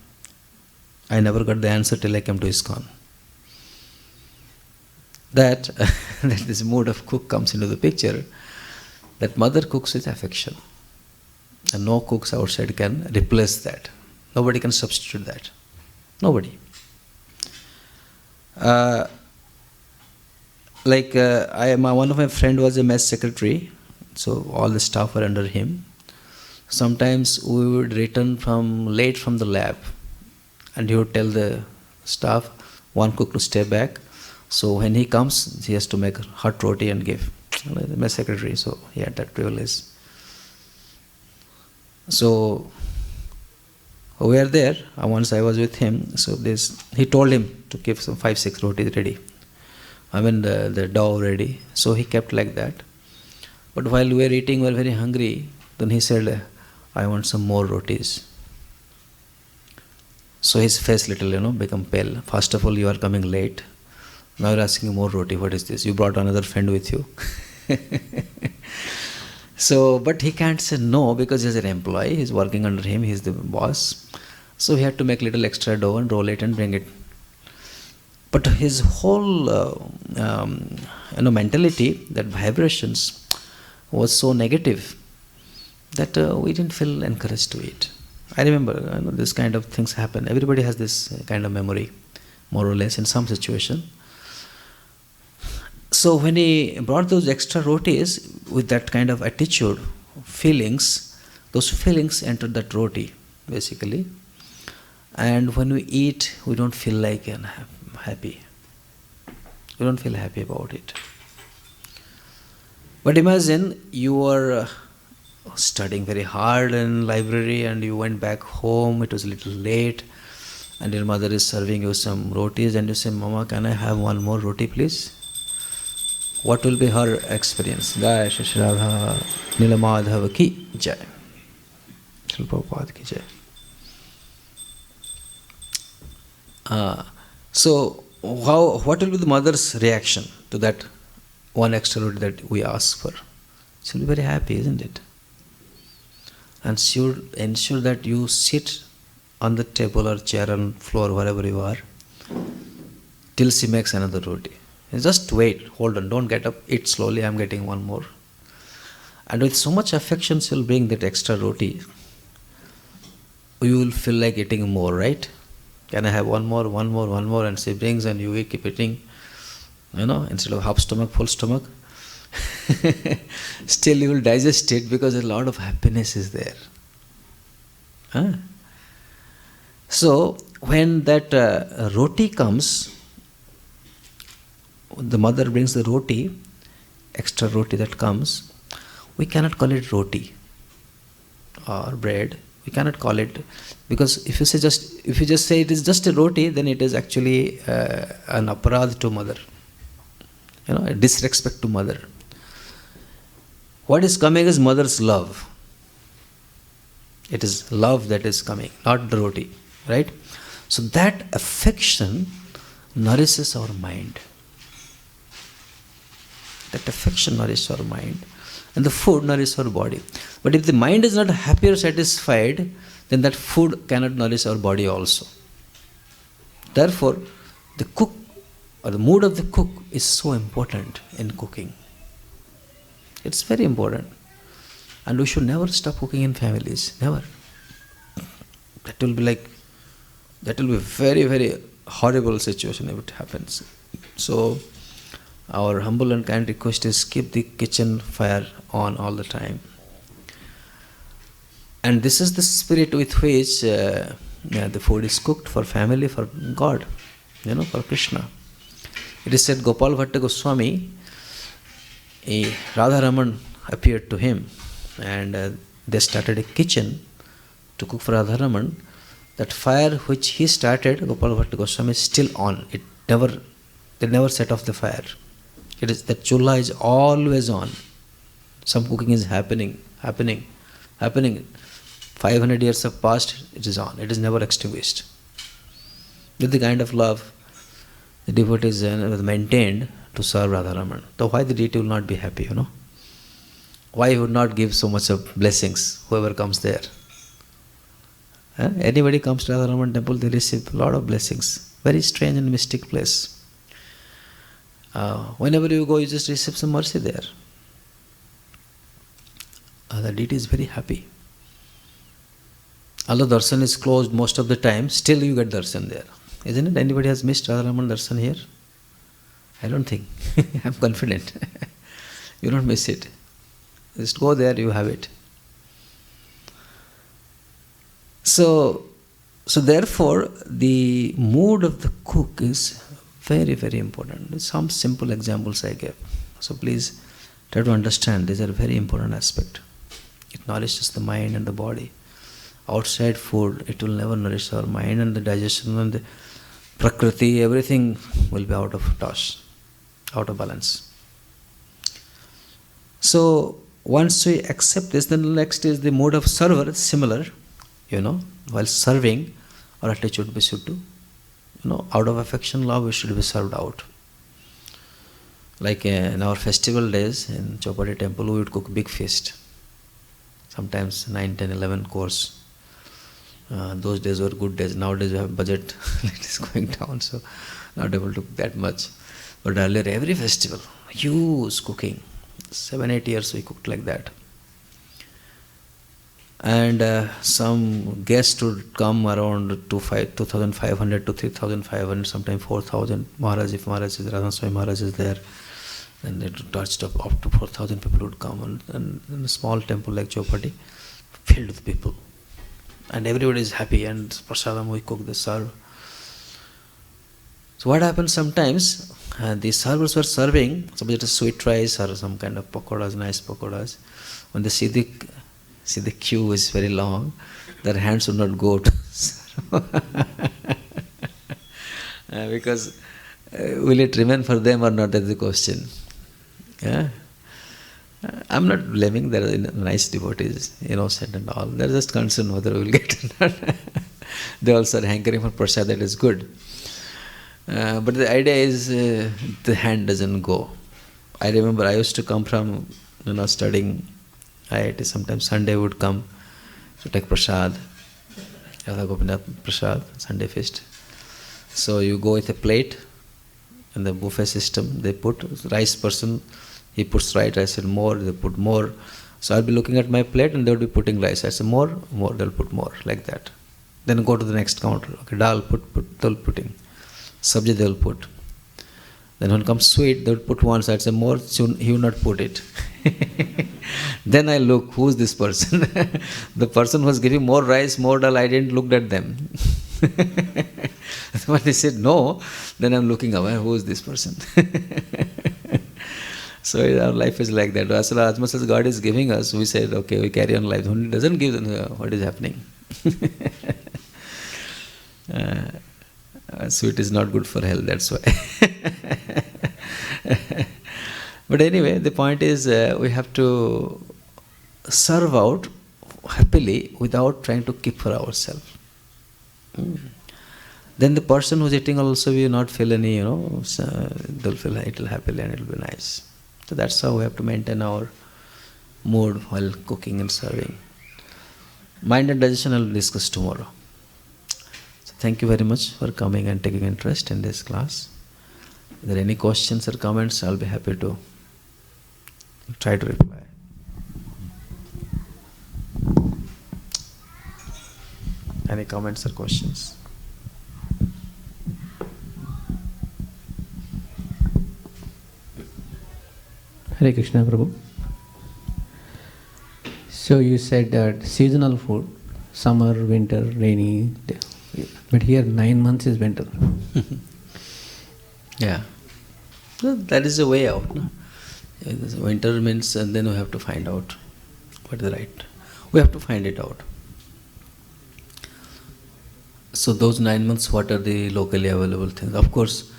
I never got the answer till I came to ISKCON. That this mood of cook comes into the picture, that mother cooks with affection. And no cooks outside can replace that. Nobody can substitute that. Nobody. One of my friend was a mess secretary, so all the staff were under him. Sometimes we would return late from the lab, and he would tell the staff, one cook to stay back. So when he comes, he has to make hot roti and give. The mess secretary, so he had that privilege. So we are there. Once I was with him, so he told him to keep some 5-6 rotis ready. The dough ready. So he kept like that. But while we were eating, we were very hungry. Then he said, I want some more rotis. So his face little, become pale. First of all, you are coming late. Now you are asking more roti. What is this? You brought another friend with you. So, but he can't say no because he's an employee. He's working under him. He's the boss. So he had to make little extra dough and roll it and bring it. But his whole mentality, that vibrations, was so negative that we didn't feel encouraged to eat. I remember this kind of things happen. Everybody has this kind of memory, more or less, in some situation. So when he brought those extra rotis with that kind of attitude, feelings, those feelings entered that roti, basically. And when we eat, we don't feel like happy. We don't feel happy about it. But imagine you are studying very hard in library and you went back home, it was a little late, and your mother is serving you some rotis and you say, Mama, can I have one more roti please? What will be her experience? Jai Shri Radha Nilamadhava ki jai. Srila Prabhupada ki jai. So what will be the mother's reaction to that one extra roti that we ask for? She'll be very happy, isn't it? And she would ensure that you sit on the table or chair or floor, wherever you are, till she makes another roti. Just wait, hold on, don't get up, eat slowly, I'm getting one more. And with so much affection, she'll bring that extra roti. You will feel like eating more, right? Can I have one more, and she brings and you keep eating, instead of half stomach, full stomach. Still you will digest it because a lot of happiness is there. So when that roti comes, the mother brings the roti, extra roti that comes, we cannot call it roti or bread. We cannot call it, because if you just say it is just a roti, then it is actually an aparadh to mother, a disrespect to mother. What is coming is mother's love. It is love that is coming, not the roti, right? So that affection nourishes our mind. That affection nourishes our mind, and the food nourishes our body. But if the mind is not happy or satisfied, then that food cannot nourish our body also. Therefore, the cook or the mood of the cook is so important in cooking. It's very important. And we should never stop cooking in families. Never. That will be a very, very horrible situation if it happens. So, our humble and kind request is keep the kitchen fire on all the time. And this is the spirit with which the food is cooked for family, for God, for Krishna. It is said Gopal Bhatta Goswami, Radha Raman appeared to him, and they started a kitchen to cook for Radha Raman. That fire which he started, Gopal Bhatta Goswami, is still on. They never set off the fire. It is that chulha is always on. Some cooking is happening. 500 years have passed, it is on. It is never extinguished. With the kind of love the devotees maintained to serve Radha Raman. So why the deity will not be happy, Why he would not give so much of blessings, whoever comes there? Anybody comes to Radha Raman temple, they receive a lot of blessings. Very strange and mystic place. Whenever you go, you just receive some mercy there. The deity is very happy. Although darshan is closed most of the time, still you get darshan there. Isn't it? Anybody has missed Radha Raman darshan here? I don't think. I'm confident. You don't miss it. Just go there, you have it. So therefore, the mood of the cook is very, very important. Some simple examples I gave. So please try to understand. These are very important aspects. It nourishes the mind and the body. Outside food, it will never nourish our mind, and the digestion and the prakriti, everything will be out of toss, out of balance. So once we accept this, then the next is the mode of server. Similar, while serving, our attitude should be out of affection, love, we should be served out. Like in our festival days in Chopati temple, we would cook big feast. Sometimes 9, 10, 11 course. Those days were good days. Nowadays we have budget, it is going down, so not able to cook that much. But earlier, every festival, huge cooking. 7, 8 years we cooked like that. And some guests would come around 2,500 to 3,500, sometimes 4,000. Maharaj, if Maharaj is, Radha Swami Maharaj is there, then it touched up to 4,000 people would come. And in a small temple like Chopati, filled with people. And everybody is happy, and prasadam we cook, they serve. So what happens sometimes, the servers were serving, suppose it is sweet rice or some kind of pakoras, nice pakoras. When they see the queue is very long, their hands would not go to serve. Because will it remain for them or not, that's the question. Yeah? I'm not blaming, there are nice devotees, innocent and all. They're just concerned whether we will get it or not. They also are hankering for prasad, that is good. But the idea is the hand doesn't go. I remember I used to come from studying IIT. Sometimes Sunday would come to take prasad, Radha Gopinath prasad, Sunday feast. So you go with a plate, and the buffet system, they put rice person, he puts rice and more, they put more. So I'll be looking at my plate and they will be putting rice. I say more, they'll put more, like that. Then go to the next counter. Okay, dal, they'll putting. Sabji they will put. Then when comes sweet, they will put one side, say more, he will not put it. Then I look, who's this person? The person who was giving more rice, more dal, I didn't look at them. When they said no, then I'm looking away, who is this person? So our life is like that. As much as God is giving us, we said, okay, we carry on life. When He doesn't give, then what is happening? Sweet is not good for health, that's why. But anyway, the point is we have to serve out happily without trying to keep for ourselves. Then the person who's eating also will not feel any, they'll feel a little happily and it'll be nice. So that's how we have to maintain our mood while cooking and serving. Mind and digestion I'll discuss tomorrow. So thank you very much for coming and taking interest in this class. If there are any questions or comments, I'll be happy to try to reply. Any comments or questions? Hare Krishna Prabhu. So you said that seasonal food, summer, winter, rainy, but here 9 months is winter. Yeah. So that is the way out. No? Winter means, and then we have to find out what is right. We have to find it out. So those 9 months, what are the locally available things? Of course,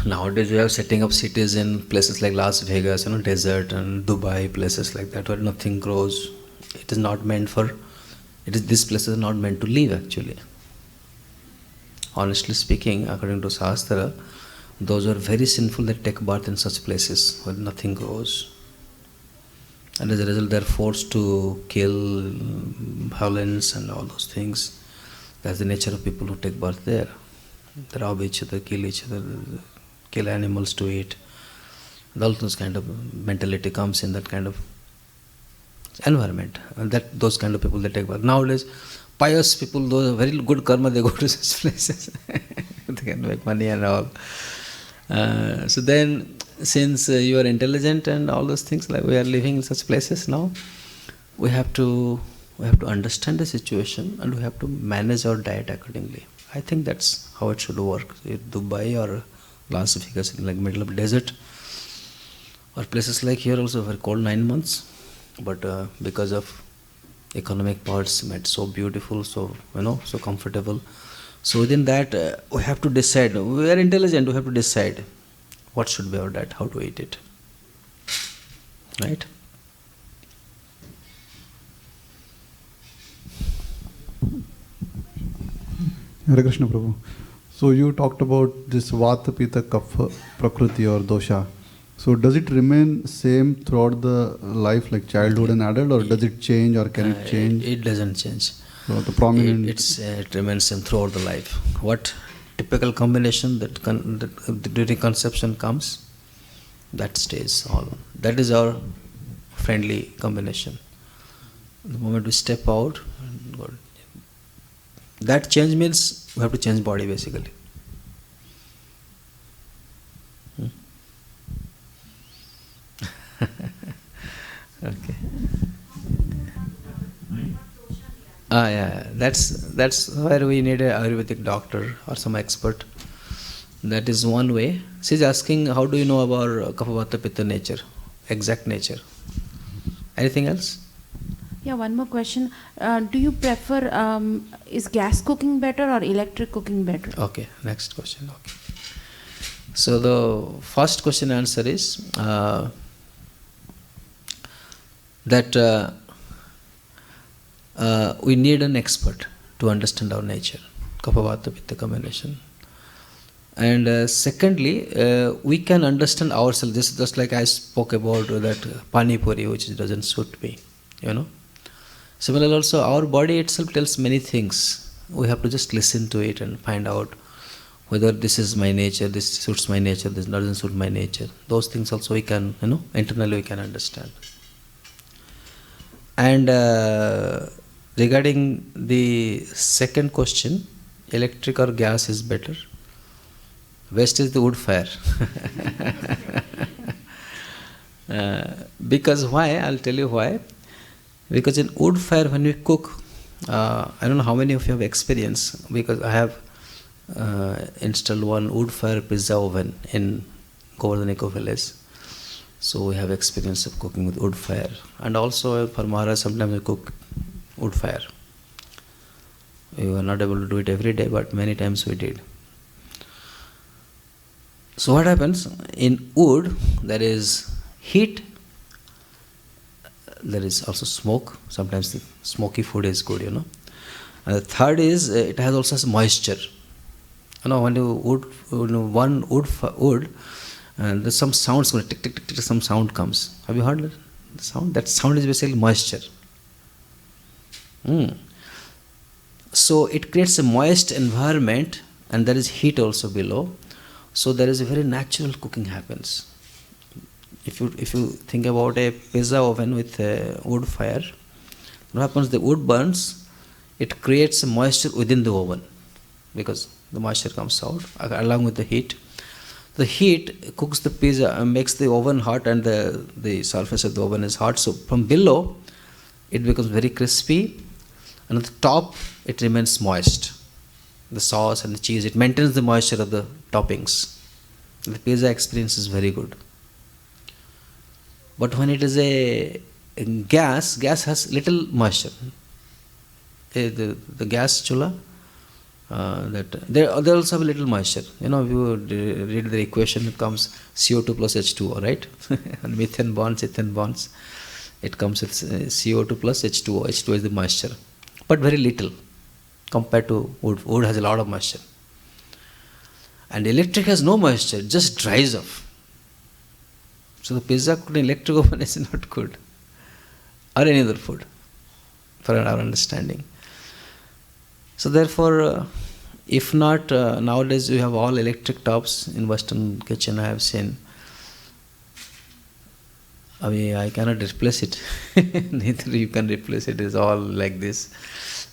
nowadays we are setting up cities in places like Las Vegas, desert, and Dubai, places like that where nothing grows. It is not meant for. These places are not meant to live actually. Honestly speaking, according to Shastra, those who are very sinful that take birth in such places where nothing grows. And as a result, they are forced to kill, violence, and all those things. That's the nature of people who take birth there. They rob each other, kill animals to eat. And all those kind of mentality comes in that kind of environment. And that those kind of people they take birth. Nowadays, pious people, those are very good karma, they go to such places. They can make money and all. So then, since you are intelligent and all those things, like we are living in such places now, we have to understand the situation and we have to manage our diet accordingly. I think that's how it should work. In Dubai or Las Vegas, in like middle of desert, or places like here also were cold 9 months, but because of economic parts made so beautiful, so so comfortable. So within that, we have to decide. We are intelligent. We have to decide what should be our diet, how to eat it. Right? Hare Krishna Prabhu. So you talked about this Vata, Pitta, Kapha, Prakriti or Dosha. So does it remain same throughout the life, like childhood and adult, or does it change, or can it change? It doesn't change. So the prominent. It remains same throughout the life. What typical combination that during conception comes, that stays all. That is our friendly combination. The moment we step out, that change means we have to change body basically. Okay. Yeah. That's where we need an Ayurvedic doctor or some expert. That is one way. She's asking, how do you know about Kapha, Vata, Pitta nature, exact nature? Anything else? Yeah, one more question. Do you prefer, is gas cooking better or electric cooking better? Okay, next question. Okay. So the first question answer is that we need an expert to understand our nature, Kapha, Vata, Pitta combination. And secondly, we can understand ourselves. Just like I spoke about that pani puri, which doesn't suit me, Similarly, also our body itself tells many things. We have to just listen to it and find out whether this is my nature, this suits my nature, this doesn't suit my nature. Those things also we can, internally we can understand. And regarding the second question, electric or gas is better? Best is the wood fire. Because why? I'll tell you why. Because in wood fire, when we cook, I don't know how many of you have experience, because I have installed one wood fire pizza oven in Govardhan Eco Village. So we have experience of cooking with wood fire. And also for Maharaj, sometimes we cook wood fire. We were not able to do it every day, but many times we did. So what happens? In wood, there is heat, there is also smoke. Sometimes the smoky food is good, And the third is, it has also moisture. When you one wood, and there's some sounds, tick, tick, tick, tick, some sound comes. Have you heard the sound? That sound is basically moisture. So it creates a moist environment, and there is heat also below. So there is a very natural cooking happens. If you think about a pizza oven with a wood fire, what happens? The wood burns, it creates a moisture within the oven, because the moisture comes out along with the heat. The heat cooks the pizza and makes the oven hot, and the surface of the oven is hot. So from below, it becomes very crispy, and at the top, it remains moist. The sauce and the cheese, it maintains the moisture of the toppings. The pizza experience is very good. But when it is a gas has little moisture. The gas chula, they also have a little moisture. If you read the equation, it comes CO2 plus H2O, right? And methane bonds, ethane bonds, it comes with CO2 plus H2O. H2O is the moisture, but very little compared to wood. Wood has a lot of moisture. And electric has no moisture, just dries off. So the pizza cooked in electric oven is not good, or any other food, for our understanding. So therefore, if not, nowadays we have all electric tops in Western kitchen, I have seen. I cannot replace it. Neither you can replace it. It is all like this.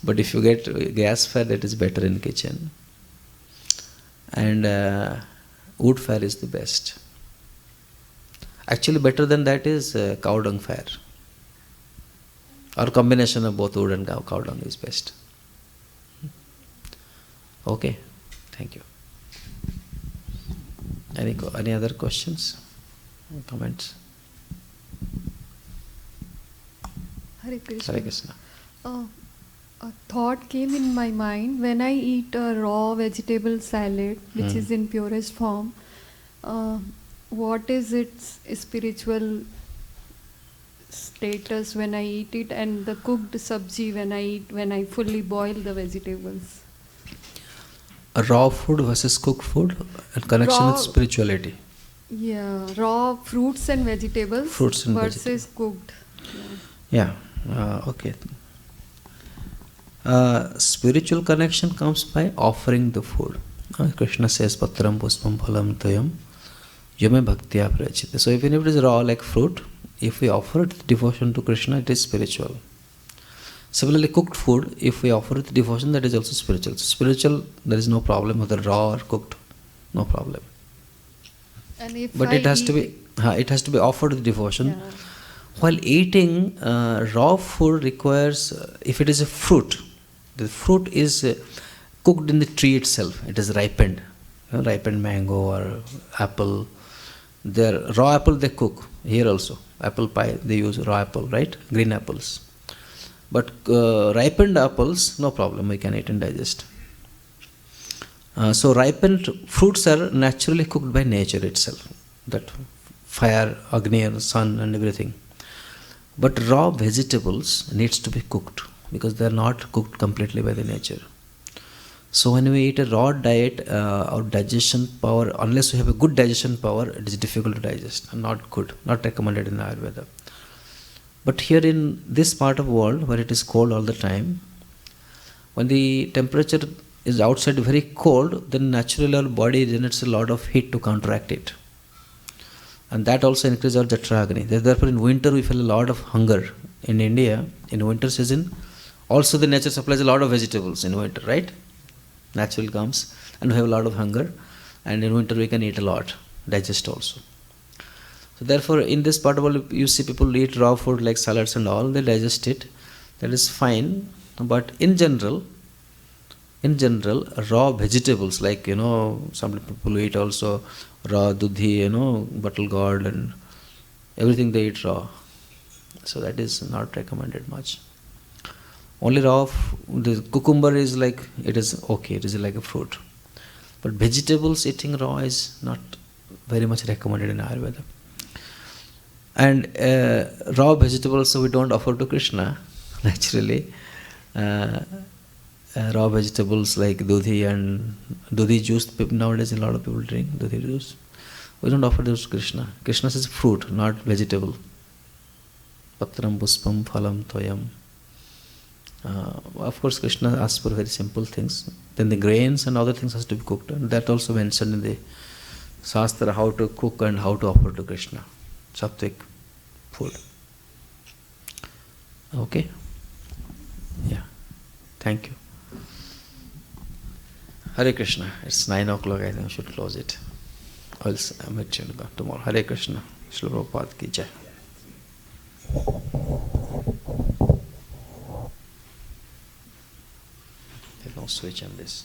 But if you get gas fire, that is better in kitchen. And wood fire is the best. Actually, better than that is cow dung fire. Or combination of both wood and cow dung is best. Okay, thank you. Any other questions, comments? Hare Krishna. Hare Krishna. A thought came in my mind when I eat a raw vegetable salad, which is in purest form. What is its spiritual status when I eat it, and the cooked sabji when I fully boil the vegetables? A raw food versus cooked food and connection with spirituality. Yeah, raw fruits and vegetables versus cooked. Yeah, okay. Spiritual connection comes by offering the food. Krishna says, Patram puspam phalam tayam yame bhaktya prachita. So even if it is raw like fruit, if we offer it with devotion to Krishna, it is spiritual. Similarly, cooked food, if we offer it with devotion, that is also spiritual. So spiritual, there is no problem whether raw or cooked, no problem. And if but it has to be offered with devotion. Yeah. While eating raw food requires, if it is a fruit, the fruit is cooked in the tree itself. It is ripened, ripened mango or apple. Raw apple they cook here also. Apple pie they use raw apple, right? Green apples. But ripened apples, no problem. We can eat and digest. So ripened fruits are naturally cooked by nature itself. That fire, Agni, sun, and everything. But raw vegetables needs to be cooked because they are not cooked completely by the nature. So when we eat a raw diet, our digestion power, unless we have a good digestion power, it is difficult to digest and not good, not recommended in Ayurveda. But here in this part of the world where it is cold all the time, when the temperature is outside very cold, then naturally our body generates a lot of heat to counteract it. And that also increases our Jatragni. Therefore in winter we feel a lot of hunger. In India, in winter season, also the nature supplies a lot of vegetables in winter, right? Natural comes and we have a lot of hunger, and in winter we can eat a lot, digest also. So therefore in this part of the world you see people eat raw food like salads and all, they digest it, that is fine. But in general, raw vegetables like, some people eat also raw dudhi, bottle gourd and Everything they eat raw. So that is not recommended much. Only raw, the cucumber is like, it is okay, it is like a fruit. But vegetables eating raw is not very much recommended in Ayurveda. And raw vegetables we don't offer to Krishna, naturally. Raw vegetables like dudhi and dudhi juice, nowadays a lot of people drink dudhi juice. We don't offer those to Krishna. Krishna is fruit, not vegetable. Patram puspam phalam toyam. Of course, Krishna asks for very simple things. Then the grains and other things has to be cooked. And that also mentioned in the Shastra, how to cook and how to offer to Krishna. Sattvic food. Okay? Yeah. Thank you. Hare Krishna. It's 9 o'clock. I think I should close it. I'll meet you tomorrow. Hare Krishna. Srila Prabhupada ki jai. There's no switch on this.